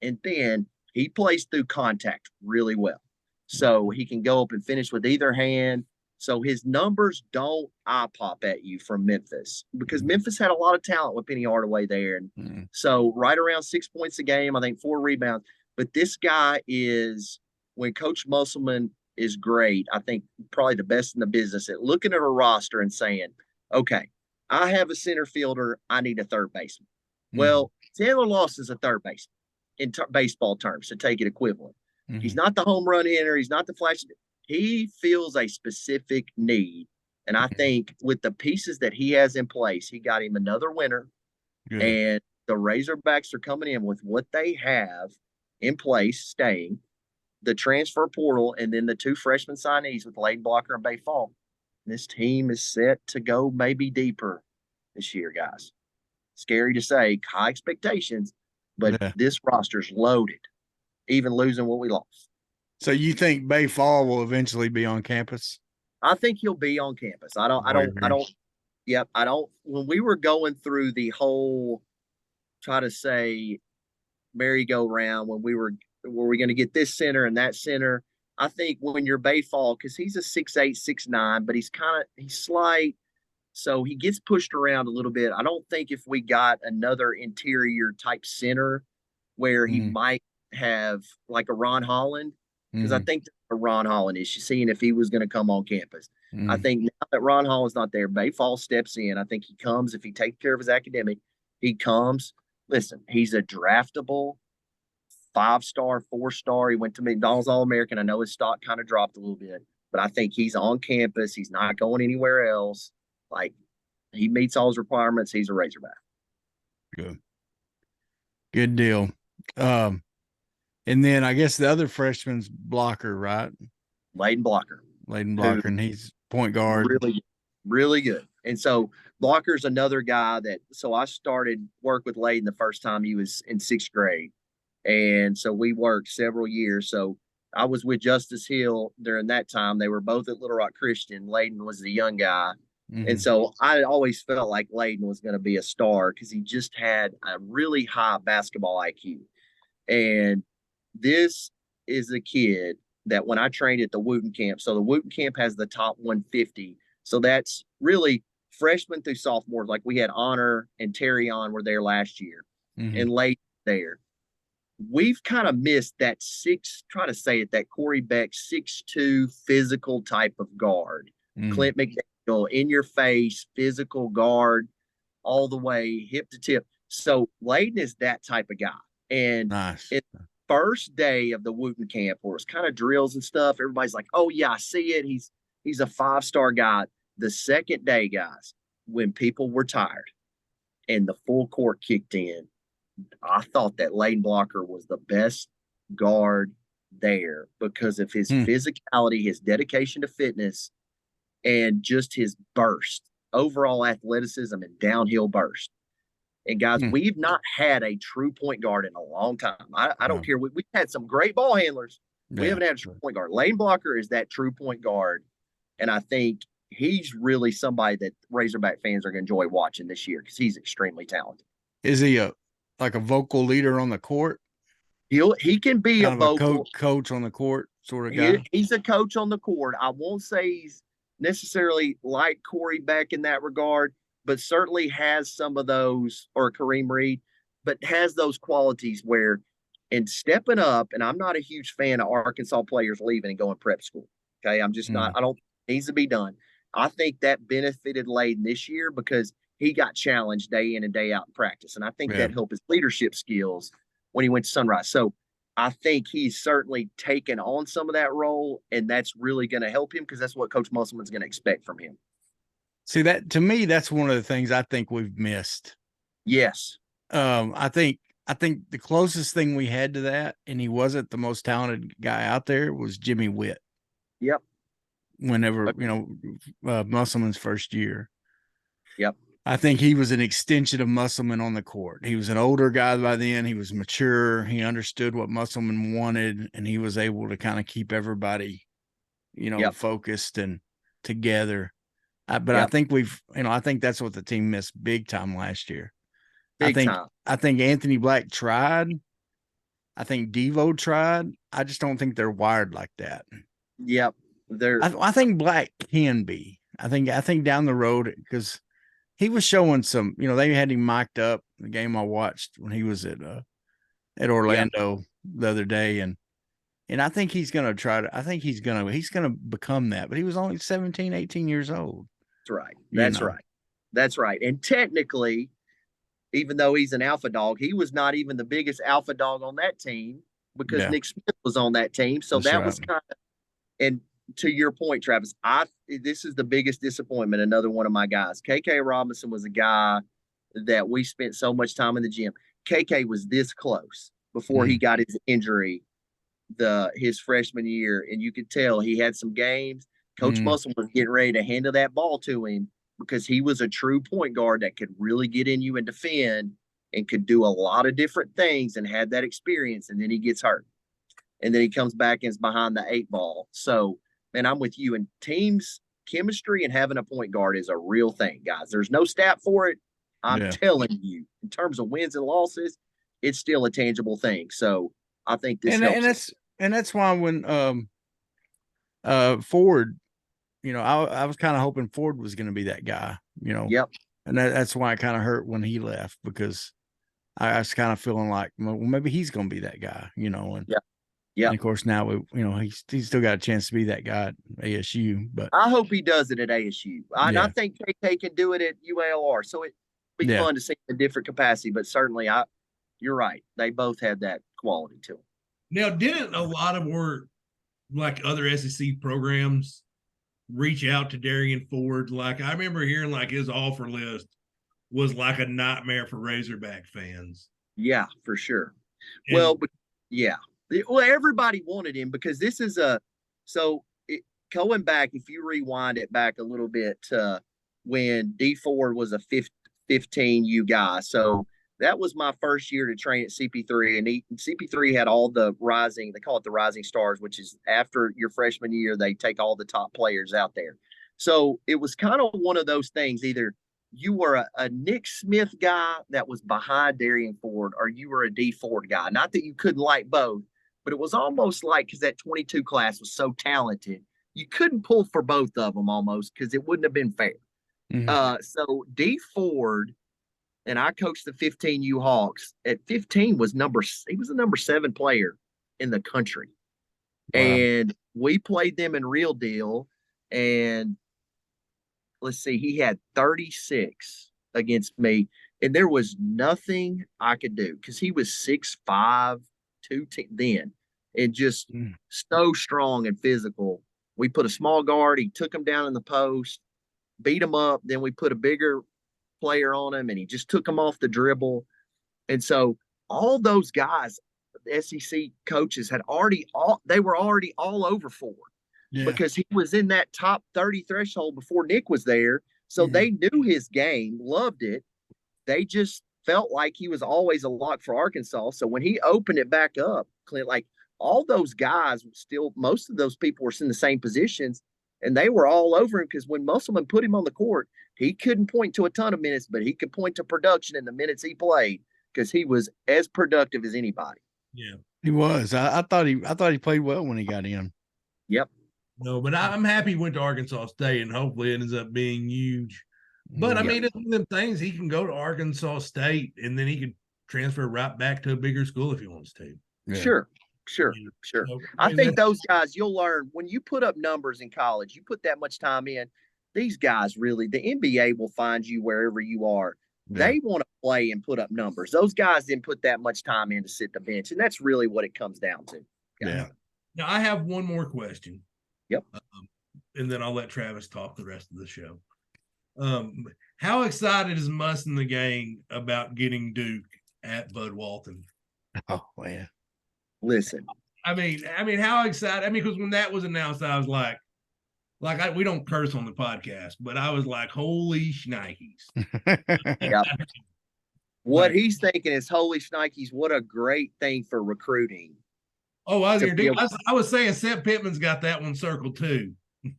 and thin, he plays through contact really well. So he can go up and finish with either hand. So his numbers don't eye pop at you from Memphis, because Memphis had a lot of talent with Penny Hardaway there. And so right around 6 points a game, I think 4 rebounds. But this guy is, when Coach Musselman is great, I think probably the best in the business at looking at a roster and saying, okay, I have a center fielder, I need a third baseman. Well, Chandler Lawson's a third baseman in baseball terms, to take it equivalent. He's not the home run hitter. He's not the flash. He feels a specific need. And I think with the pieces that he has in place, he got him another winner. And the Razorbacks are coming in with what they have in place, staying, the transfer portal, and then the 2 freshman signees with Layden Blocker and Bay Fall. This team is set to go maybe deeper this year, guys. Scary to say, high expectations, but this roster's loaded, even losing what we lost. So you think Bay Fall will eventually be on campus? I think he'll be on campus. I don't, when we were going through the whole, try to say, merry-go-round, when we were going to get this center and that center, I think when you're Bay Fall, because he's a 6'8", 6'9", but he's slight, so he gets pushed around a little bit. I don't think if we got another interior type center where he might have like a Ron Holland, because I think a Ron Holland issue, seeing if he was going to come on campus. I think now that Ron Holland's not there, Bayfall steps in. I think he comes, if he takes care of his academic, he comes. Listen, he's a draftable 5-star, 4-star. He went to McDonald's All-American. I know his stock kind of dropped a little bit, but I think he's on campus. He's not going anywhere else. Like, he meets all his requirements. He's a Razorback. Good deal. And then I guess the other freshman's Blocker, right? Layden Blocker, and he's point guard. Really good. And so Blocker's another guy that, so I started work with Layden the first time he was in 6th grade. And so we worked several years. So I was with Justice Hill during that time. They were both at Little Rock Christian. Layden was the young guy. And so I always felt like Layden was going to be a star because he just had a really high basketball IQ. And this is a kid that when I trained at the Wooten camp, so the Wooten camp has the top 150. So that's really freshmen through sophomores. Like we had Honor and Terry on were there last year and Layden there. We've kind of missed that that Corey Beck 6'2" physical type of guard. Clint McDaniel, in your face, physical guard, all the way hip to tip. So Layden is that type of guy. And it's first day of the Wooten camp where it's kind of drills and stuff. Everybody's like, oh yeah, I see it. He's a 5-star guy. The second day, guys, when people were tired and the full court kicked in, I thought that Layden Blocker was the best guard there because of his physicality, his dedication to fitness, and just his burst, overall athleticism and downhill burst. And guys, we've not had a true point guard in a long time. I don't care. We've had some great ball handlers. We haven't had a true point guard. Layden Blocker is that true point guard. And I think he's really somebody that Razorback fans are going to enjoy watching this year because he's extremely talented. Is he like a vocal leader on the court? He can be kind a of vocal coach on the court sort of guy. He's a coach on the court. I won't say he's necessarily like Corey Beck in that regard, but certainly has some of those, or Kareem Reid, but has those qualities where, and stepping up, and I'm not a huge fan of Arkansas players leaving and going prep school. Okay. I'm just not, I don't, needs to be done. I think that benefited Layden this year because he got challenged day in and day out in practice. And I think that helped his leadership skills when he went to Sunrise. So I think he's certainly taken on some of that role, and that's really going to help him because that's what Coach Musselman's going to expect from him. See, that to me, that's one of the things I think we've missed. Yes. I think the closest thing we had to that, and he wasn't the most talented guy out there, was Jimmy Witt. Yep. Whenever, Musselman's first year. Yep. I think he was an extension of Musselman on the court. He was an older guy by then. He was mature. He understood what Musselman wanted, and he was able to kind of keep everybody, focused and together. But I think I think that's what the team missed big time last year. I think Anthony Black tried. I think Devo tried. I just don't think they're wired like that. Yep. I think Black can be. I think down the road, because he was showing some, they had him mic'd up the game I watched when he was at Orlando the other day. And I think he's going to try to, he's going to become that, but he was only 17, 18 years old. That's right. That's right. And technically, even though he's an alpha dog, he was not even the biggest alpha dog on that team because Nick Smith was on that team. So was kind of, and to your point, Travis, this is the biggest disappointment. Another one of my guys, KK Robinson, was a guy that we spent so much time in the gym. KK was this close before he got his injury his freshman year, and you could tell he had some games. Coach Musselman was getting ready to handle that ball to him because he was a true point guard that could really get in you and defend and could do a lot of different things and had that experience. And then he gets hurt, and then he comes back and is behind the 8 ball. So, man, I'm with you. And teams chemistry and having a point guard is a real thing, guys. There's no stat for it. I'm telling you, in terms of wins and losses, it's still a tangible thing. So I think this helps. And that's why when Ford, I was kind of hoping Ford was going to be that guy, Yep. And that's why it kind of hurt when he left, because I was kind of feeling like, well, maybe he's going to be that guy, and yeah. And of course now he's still got a chance to be that guy at ASU, but I hope he does it at ASU. I think KK can do it at UALR. So it'd be fun to see a different capacity, but certainly you're right. They both had that quality to them. Now, didn't a lot of work, like other SEC programs, reach out to Darian Ford? Like, I remember hearing like his offer list was like a nightmare for Razorback fans. Yeah, for sure. Well, everybody wanted him because this is going back, if you rewind it back a little bit to when D Ford was a 15U guy. So that was my first year to train at CP3, and CP3 had all the they call it the rising stars, which is after your freshman year, they take all the top players out there. So it was kind of one of those things. Either you were a Nick Smith guy that was behind Darian Ford, or you were a D Ford guy. Not that you couldn't like both, but it was almost like, because that 22 class was so talented, you couldn't pull for both of them almost, because it wouldn't have been fair. So D Ford, and I coached the 15U Hawks. At 15 he was the number 7 player in the country. Wow. And we played them in Real Deal. And let's see, he had 36 against me. And there was nothing I could do because he was 6'5", 210 then, and just so strong and physical. We put a small guard. He took him down in the post, beat him up. Then we put a bigger player on him, and he just took him off the dribble. And so all those guys, SEC coaches they were already all over Ford because he was in that top 30 threshold before Nick was there. So they knew his game, loved it. They just felt like he was always a lock for Arkansas. So when he opened it back up, Clint, like all those guys most of those people were in the same positions, And they were all over him because when Musselman put him on the court, he couldn't point to a ton of minutes, but he could point to production in the minutes he played because he was as productive as anybody. Yeah, he was. I thought he played well when he got in. Yep. No, but I'm happy he went to Arkansas State, and hopefully it ends up being huge. But I mean, it's one of them things. He can go to Arkansas State, and then he can transfer right back to a bigger school if he wants to. Yeah. Sure. So, I think those guys, you'll learn when you put up numbers in college, you put that much time in, these guys really, the NBA will find you wherever you are. Yeah. They want to play and put up numbers. Those guys didn't put that much time in to sit the bench, and that's really what it comes down to. Yeah. Now, I have one more question. Yep. And then I'll let Travis talk the rest of the show. How excited is Muss and the gang about getting Duke at Bud Walton? Oh, man. Listen. I mean, how excited? I mean, because when that was announced, I was like we don't curse on the podcast, but I was like, holy shnikes. Yep. What he's thinking is, holy shnikes, what a great thing for recruiting. Oh, I was saying Seth Pittman's got that one circled too.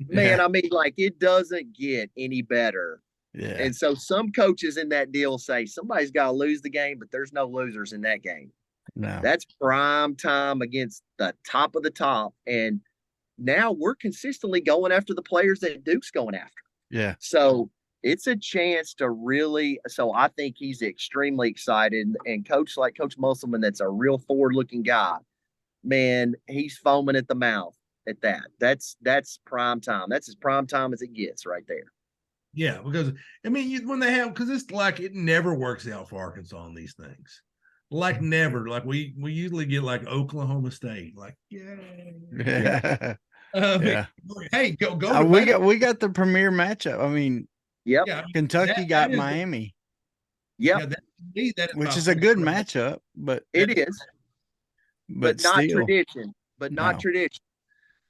Man, I mean, like, it doesn't get any better. Yeah. And so some coaches in that deal say somebody's got to lose the game, but there's no losers in that game. No. That's prime time against the top of the top. And now we're consistently going after the players that Duke's going after. Yeah. So it's a chance to really, so I think he's extremely excited. And Coach Musselman, that's a real forward-looking guy, man, he's foaming at the mouth at that. That's prime time. That's as prime time as it gets right there. Yeah, because I mean, when they have, because it's like it never works out for Arkansas on these things. Like never. Like we usually get like Oklahoma State. Like yeah. Hey, go. We got the premier matchup. I mean, yep. Yeah, Kentucky got Miami. Yep. Which is a good matchup, but it is. But not still, tradition. But not tradition.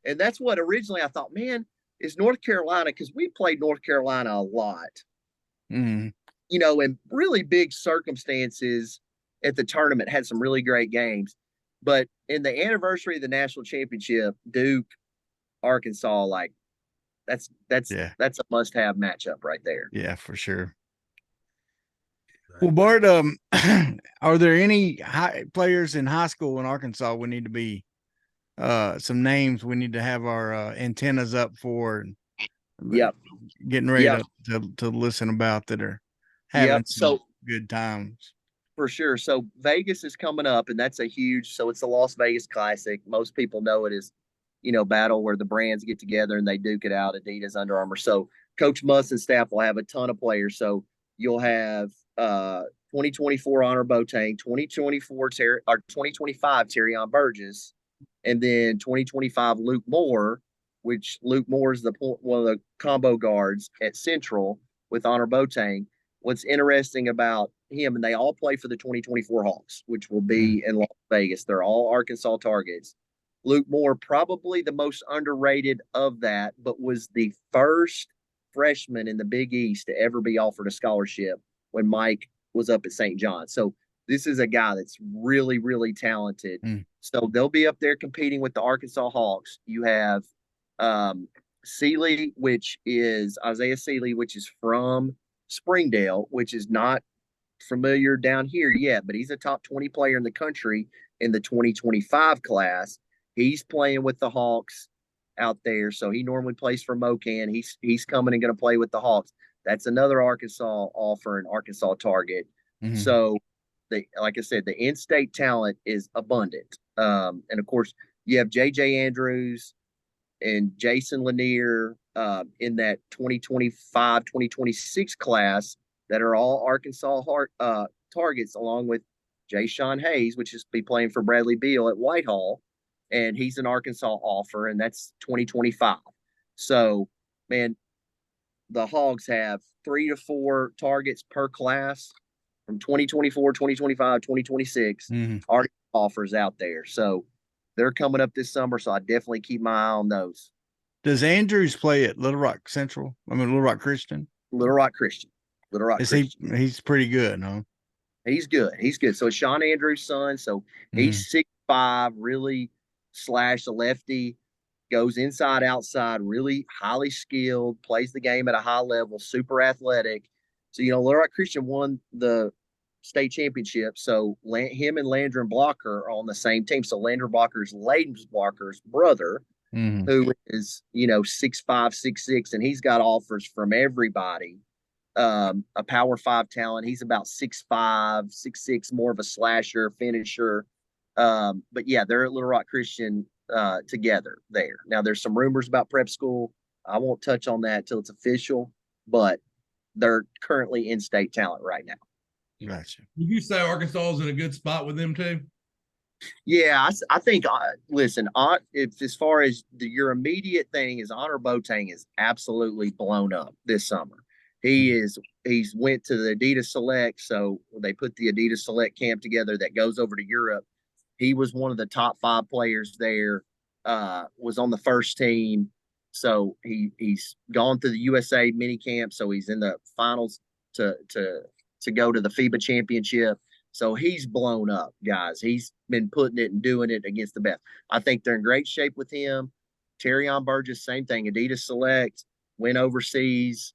And that's what originally I thought, man, is North Carolina, because we played North Carolina a lot, you know, in really big circumstances at the tournament, had some really great games. But in the anniversary of the national championship, Duke, Arkansas, like that's a must-have matchup right there. Yeah, for sure. Well, Bart, are there any players in high school in Arkansas we need to be some names we need to have our antennas up for? Yep. Getting ready to listen about that are having some good times. For sure. So Vegas is coming up, and that's so it's the Las Vegas Classic. Most people know it as, battle where the brands get together and they duke it out, Adidas, Under Armour. So Coach Muss and staff will have a ton of players. So you'll have 2024 Honor Boateng, 2025 Terrion Burgess, and then 2025 Luke Moore, which Luke Moore is one of the combo guards at Central with Honor Boateng. What's interesting about him, and they all play for the 2024 Hawks, which will be in Las Vegas. They're all Arkansas targets. Luke Moore, probably the most underrated of that, but was the first freshman in the Big East to ever be offered a scholarship when Mike was up at St. John. So this is a guy that's really, really talented. So they'll be up there competing with the Arkansas Hawks. You have Sealy, which is Isaiah Sealy, which is from Springdale, which is not familiar down here yet, but he's a top 20 player in the country in the 2025 class. He's playing with the Hawks out there. So he normally plays for Mocan. He's coming and going to play with the Hawks. That's another Arkansas offer and Arkansas target. So like I said, the in-state talent is abundant. And of course you have JJ Andrews and Jason Lanier in that 2025, 2026 class that are all Arkansas targets, along with Jay Sean Hayes, which is be playing for Bradley Beal at Whitehall. And he's an Arkansas offer, and that's 2025. So, man, the Hogs have 3 to 4 targets per class from 2024, 2025, 2026. Already offers out there. So they're coming up this summer, so I definitely keep my eye on those. Does Andrews play at Little Rock Central? Little Rock Christian? Little Rock Christian. He's pretty good, huh? He's good. So it's Sean Andrews' son. So he's 6'5", really slash a lefty. goes inside, outside, really highly skilled, plays the game at a high level, super athletic. So, Little Rock Christian won the state championship. So him and Landry Blocker are on the same team. So Landry Blocker's Layden's Blocker's brother, who is, 6'5", 6'6", and he's got offers from everybody. A Power 5 talent. He's about 6'5", 6'6", more of a slasher, finisher. But yeah, they're at Little Rock Christian together there. Now there's some rumors about prep school. I won't touch on that till it's official, but they're currently in-state talent right now. Gotcha. Would you say Arkansas is in a good spot with them too? Yeah, I think. Listen, if as far as your immediate thing is, Honor Boateng is absolutely blown up this summer. He's went to the Adidas Select, so they put the Adidas Select camp together that goes over to Europe. He was one of the top 5 players there. Was on the first team, so he's gone to the USA mini camp. So he's in the finals to go to the FIBA championship. So he's blown up, guys. He's been putting it and doing it against the best. I think they're in great shape with him. Terrion Burgess, same thing. Adidas Select, went overseas,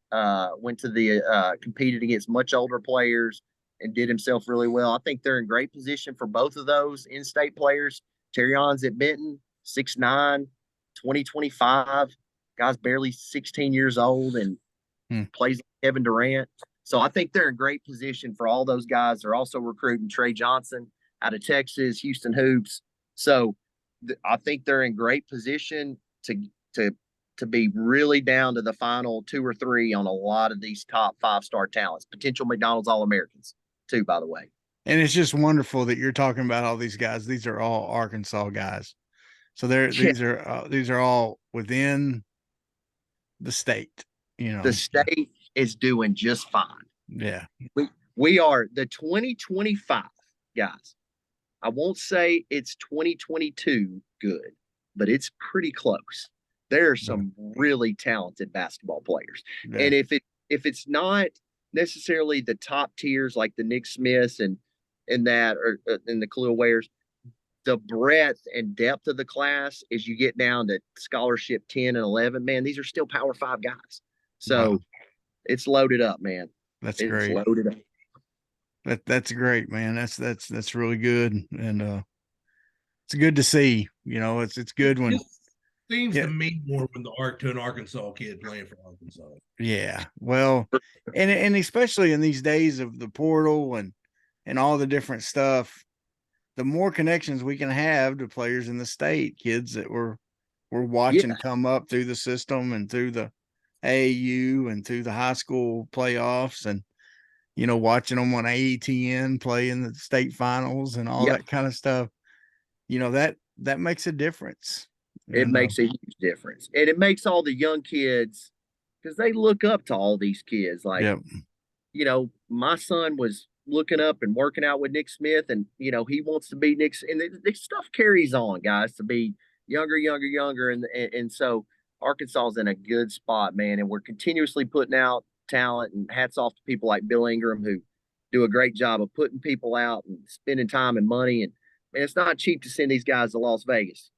went to the competed against much older players and did himself really well. I think they're in great position for both of those in-state players. Terrion's at Benton, 6'9", 2025. Guy's barely 16 years old and plays like Kevin Durant. So I think they're in great position for all those guys. They're also recruiting Trey Johnson out of Texas, Houston Hoops. So I think they're in great position to be really down to the final 2 or 3 on a lot of these top 5-star talents, potential McDonald's All-Americans too, by the way. And it's just wonderful that you're talking about all these guys. These are all Arkansas guys. So these are all within the state, The state is doing just fine. Yeah. We are the 2025 guys. I won't say it's 2022 good, but it's pretty close. There are some really talented basketball players. Yeah. And if it's not necessarily the top tiers like the Nick Smiths and that or and the Khalil Wares, the breadth and depth of the class as you get down to scholarship 10 and 11, man, these are still Power 5 guys. So it's loaded up, man. That's great. It's loaded up. That's great, man. That's really good. And it's good to see, it's good when seems to mean more when to an Arkansas kid playing for Arkansas. Yeah. Well, and especially in these days of the portal and all the different stuff, the more connections we can have to players in the state, kids that we're watching come up through the system and through the AAU and through the high school playoffs and, watching them on AETN play in the state finals and all that kind of stuff, that makes a difference. It makes a huge difference. And it makes all the young kids, because they look up to all these kids. Like, my son was looking up and working out with Nick Smith, and, he wants to be Nick's. And this stuff carries on, guys, to be younger. And so Arkansas is in a good spot, man. And we're continuously putting out talent, and hats off to people like Bill Ingram who do a great job of putting people out and spending time and money. And, man, it's not cheap to send these guys to Las Vegas.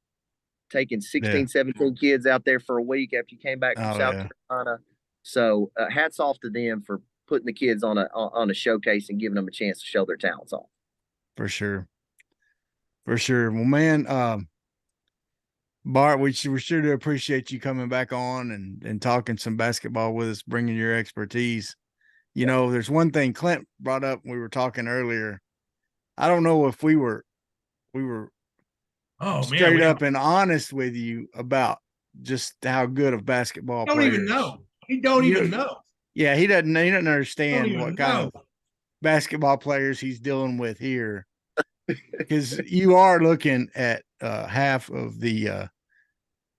Taking 16, 17 kids out there for a week after you came back from South Carolina. So hats off to them for putting the kids on a showcase and giving them a chance to show their talents off. For sure. Well, man, Bart, we sure do appreciate you coming back on and talking some basketball with us, bringing your expertise. There's one thing Clint brought up when we were talking earlier. I don't know if we were straight up and honest with you about just how good of basketball players. Don't even know. He don't even know. Yeah, he doesn't understand what kind of basketball players he's dealing with here. Because you are looking at half of the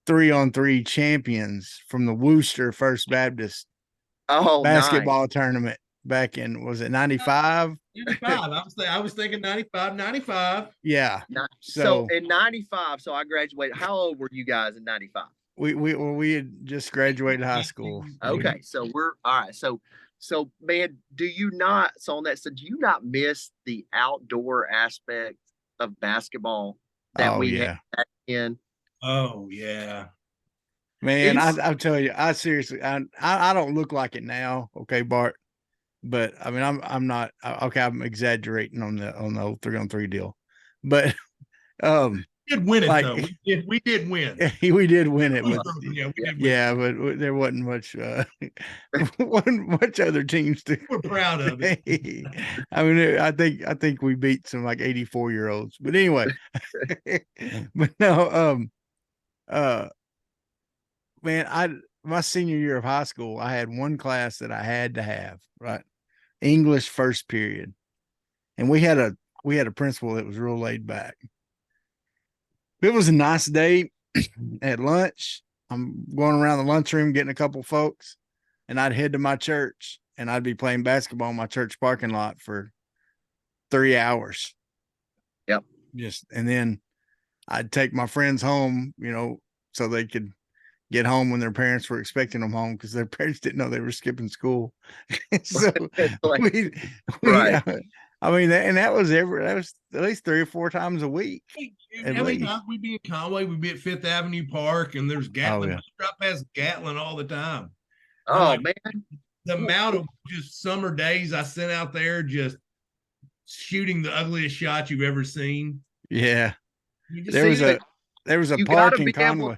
3-on-3 champions from the Worcester First Baptist basketball tournament back in, was it 95? 95. I was thinking 95. Yeah. So in 95, so I graduated. How old were you guys in 95? We had just graduated high school. Okay, so we're all right. So man, do you not miss the outdoor aspect of basketball that we had back in? Oh yeah. Man, I'll tell you, I seriously, I don't look like it now. Okay, Bart. But I mean, I'm not okay. I'm exaggerating on the old 3-on-3 deal, but we did win it like, though. We did win. We did win it. But, yeah, we did win. Yeah, but there wasn't much. Wasn't much other teams to. We're proud of it. I mean, I think we beat some like 84-year-olds. But anyway, but no, man, my senior year of high school, I had one class that I had to have, right? English first period. And we had a principal that was real laid back. It was a nice day at lunch. I'm going around the lunchroom getting a couple folks, and I'd head to my church and I'd be playing basketball in my church parking lot for 3 hours. Yep. And then I'd take my friends home, so they could get home when their parents were expecting them home, because their parents didn't know they were skipping school. So right. I mean, and that was at least 3 or 4 times a week. How many times we'd be at Conway, we'd be at Fifth Avenue Park, and there's Gatlin. I pass Gatlin all the time. Oh, man. The amount of just summer days I spent out there just shooting the ugliest shot you've ever seen. Yeah. There was a park in Conway.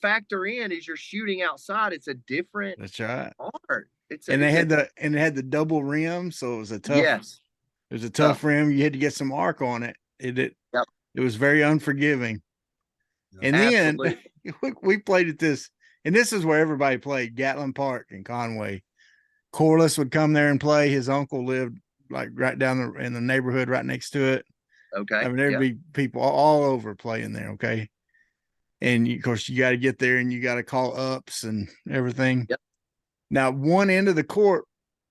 Factor in as you're shooting outside, it's a different That's right art. It had the double rim, so it was a tough. Yes, it was a tough rim. You had to get some arc on it. It was very unforgiving. And Absolutely. Then we played at this, and this is where everybody played, Gatlin Park in Conway. Corliss would come there and play. His uncle lived like right down in the neighborhood right next to it. Okay. I mean, there'd be people all over playing there. Okay. And of course, you got to get there and you got to call ups and everything. Yep. Now, one end of the court,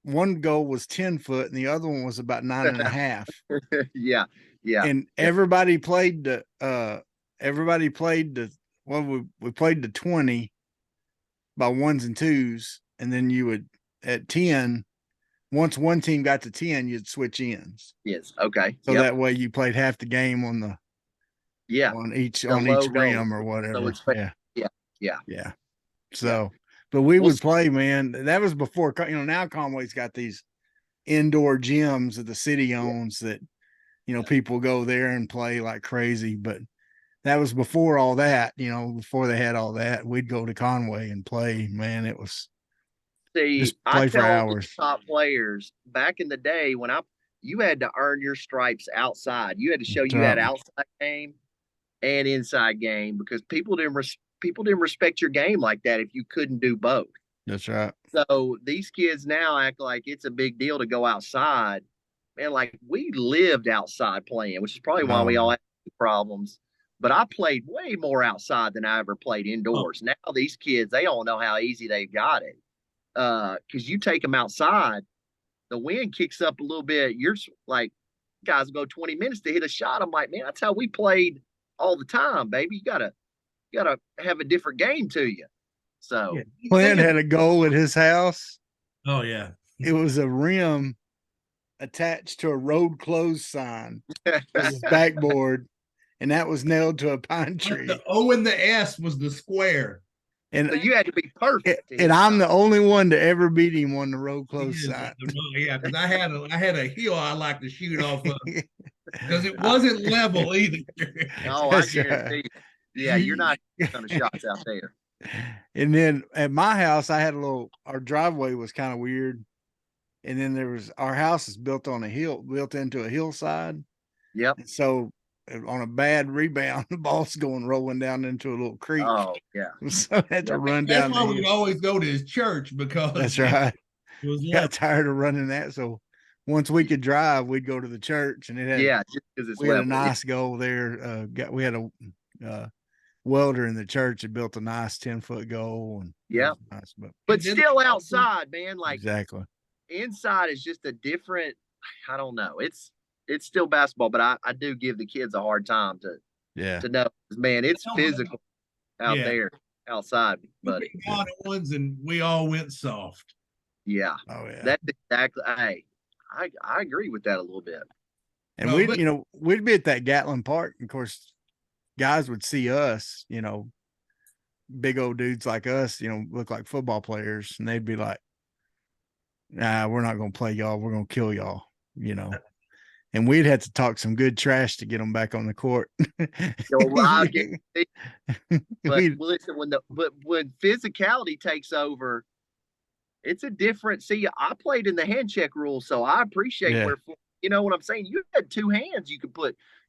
one goal was 10 foot and the other one was about 9.5. Yeah. Yeah. And everybody played we played the 20 by ones and twos. And then you would, at 10, once one team got to 10, you'd switch ends. Yes. Okay. So that way you played half the game on each rim or whatever. So yeah. So, but we would play, man. That was before, now Conway's got these indoor gyms that the city owns that, people go there and play like crazy. But that was before all that, before they had all that. We'd go to Conway and play, man. It was just play for hours. Top players back in the day when you had to earn your stripes outside. You had to show you had outside game and inside game, because people didn't respect your game like that if you couldn't do both. That's right. So these kids now act like it's a big deal to go outside. Man, like we lived outside playing, which is probably why we all had problems. But I played way more outside than I ever played indoors. Now these kids, they don't know how easy they've got it. Because you take them outside, the wind kicks up a little bit. You're like, guys go 20 minutes to hit a shot. I'm like, man, that's how we played all the time, baby. You gotta have a different game to you. So Clint had a goal at his house. Oh yeah. It was a rim attached to a road closed sign with his backboard, and that was nailed to a pine tree. The O and the S was the square. And so you had to be perfect. And I'm the only one to ever beat him on the road closed sign. Yeah, because I had a hill I like to shoot off of, because it wasn't level either. Oh, I guarantee you. Yeah, you're not getting the shots out there. And then at my house, I had our driveway was kind of weird. And then our house is built on a hill, built into a hillside. Yep. And so on a bad rebound, the ball's going rolling down into a little creek. Oh, yeah. So I had to run down. That's why we'd always go to his church, because that's right. Got tired of running that. So once we could drive, we'd go to the church, and it had just because it's we had a nice goal there. We had a welder in the church that built a nice 10-foot goal, and nice, but still outside, man. Like exactly. Inside is just a different. I don't know. It's still basketball, but I do give the kids a hard time to know, man, it's physical out there outside, buddy. And we all went soft. Yeah. Oh yeah. That's exactly. Hey, I agree with that a little bit. And we'd be at that Gatlin Park. And of course, guys would see us, big old dudes like us, look like football players, and they'd be like, "Nah, we're not gonna play y'all. We're gonna kill y'all," And we'd have to talk some good trash to get them back on the court. But listen, when physicality takes over, it's a different. See, I played in the hand check rule, so I appreciate where you know what I'm saying. You had two hands.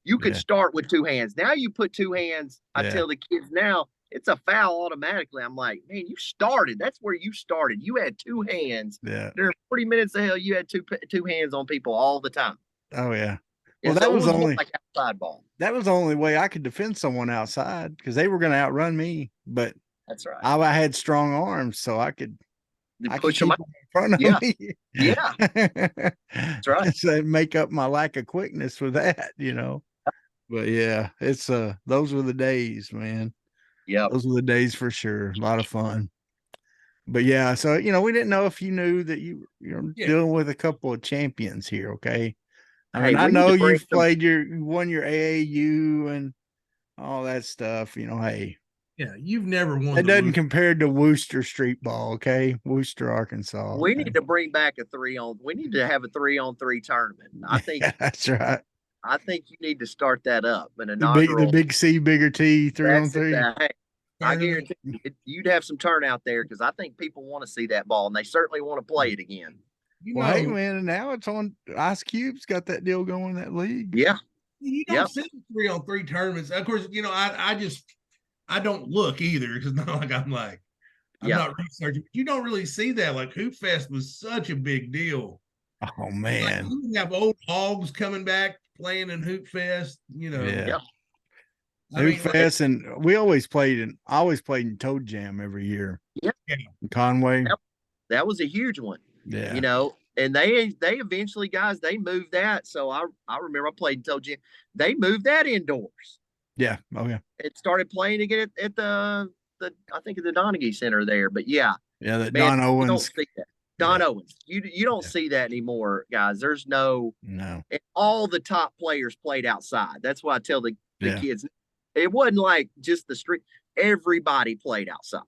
You could start with two hands. Now you put two hands. I tell the kids now it's a foul automatically. I'm like, man, you started. That's where you started. You had two hands. Yeah. During 40 minutes of hell, you had two hands on people all the time. Oh yeah. Well, that was only like outside ball. That was the only way I could defend someone outside because they were going to outrun me. But that's right. I had strong arms, so I could push them in front of me. Yeah, that's right. So make up my lack of quickness with that, But yeah, it's those were the days, man. Yeah, those were the days for sure. A lot of fun. But yeah, so we didn't know if you knew that you're dealing with a couple of champions here. Okay. I mean, I know you've played you won your AAU and all that stuff, hey. Yeah, you've never won. It doesn't compare to Wooster street ball, okay? Wooster, Arkansas. We need to bring back we need to have a 3-on-3 tournament. I think that's right. I think you need to start that up. The big C, bigger T, 3-on-3. Hey, I guarantee you'd have some turnout there because I think people want to see that ball and they certainly want to play it again. Hey man, now it's on. Ice Cube's got that deal going in that league. Yeah, you don't see 3-on-3 tournaments. Of course, I don't look either because I'm not researching. But you don't really see that. Like Hoop Fest was such a big deal. Oh man, you have old hogs coming back playing in Hoop Fest. Yeah. Hoop Fest, and I always played in Toe Jam every year. Yeah, in Conway. That was a huge one. Yeah. And they eventually, guys, they moved that. So I remember I played in Toe Jam. They moved that indoors. Yeah. Oh yeah. It started playing again at the I think at the Donaghy Center there. But yeah. Yeah, that Don Owens. You don't see that. Don Owens. You don't see that anymore, guys. There's no. And all the top players played outside. That's why I tell the kids. It wasn't like just the street. Everybody played outside.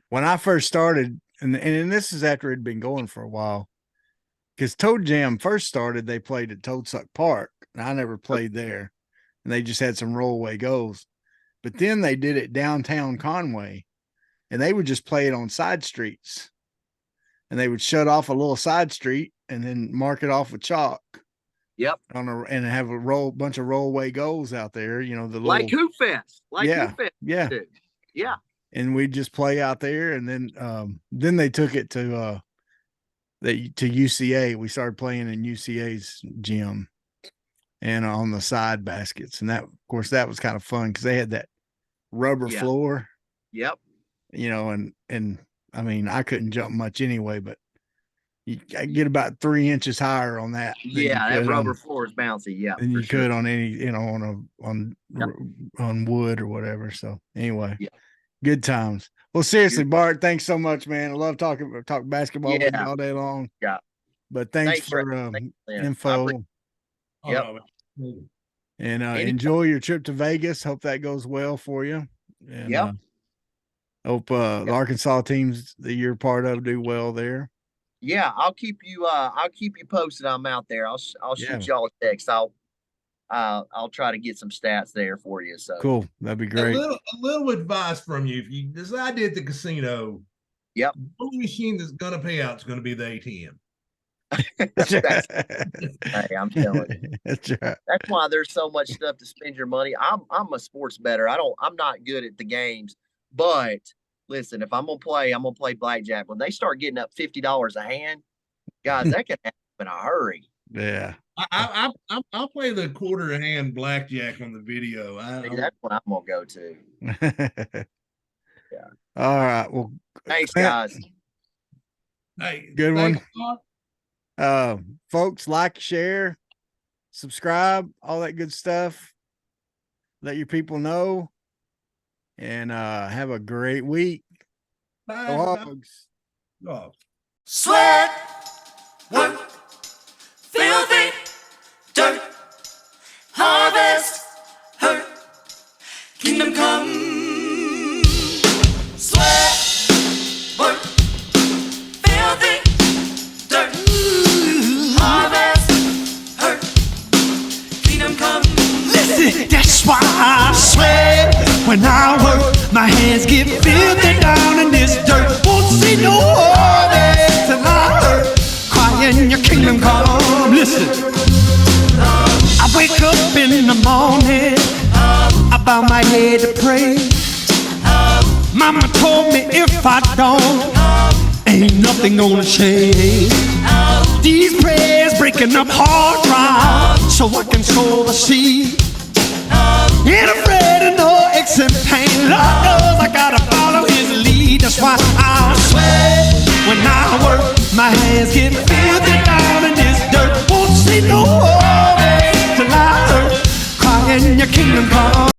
When I first started, and this is after it had been going for a while, because Toe Jam first started, they played at Toadsuck Park, and I never played there, and they just had some rollaway goals. But then they did it downtown Conway, and they would just play it on side streets, and they would shut off a little side street and then mark it off with chalk. Yep. And have a bunch of rollaway goals out there, like Hoop Fest. Hoop Fest. Yeah. Dude. Yeah. And we'd just play out there, and then they took it to UCA. We started playing in UCA's gym and on the side baskets. And that, of course, that was kind of fun because they had that rubber floor. Yep. And I mean, I couldn't jump much anyway, but you get about 3 inches higher on that. Yeah, that rubber floor is bouncy. Yeah. And you could on any, on wood or whatever. So anyway. Yeah. Good times. Well, seriously, Bart, thanks so much, man. I love talking basketball with you all day long. Yeah. But thanks for info. Yep. And enjoy your trip to Vegas. Hope that goes well for you. And hope the Arkansas teams that you're part of do well there. Yeah, I'll keep you posted. I'm out there. I'll shoot y'all a text. I'll try to get some stats there for you. So cool. That'd be great. A little advice from you. If you decide to at the casino, the only machine that's going to pay out is going to be the ATM. Hey, I'm telling you. That's right. That's why there's so much stuff to spend your money. I'm a sports bettor. I'm not good at the games, but listen, if I'm gonna play blackjack. When they start getting up $50 a hand, guys, that can happen in a hurry. Yeah. I'll play the quarter a hand blackjack on the video. That's what I'm gonna go to. Yeah. All right. Well, thanks, guys. Hey, good one. Folks, like, share, subscribe, all that good stuff. Let your people know. And have a great week. Bye. Go Hogs. Sweat, work, filthy, dirt, harvest, hurt, kingdom come. my hands get filthy down in this dirt. Won't see no water till I hurt. Crying your kingdom come. Listen, I wake up in the morning, I bow my head to pray. Mama told me if I don't, ain't nothing gonna change. These prayers breaking up hard ground so I can sow the seed. Ain't afraid of no aches and pain. Lord knows I gotta follow his lead. That's why I sweat when I work. My hands get filthy down in this dirt. Won't see no water till I hurt. Crying your kingdom come.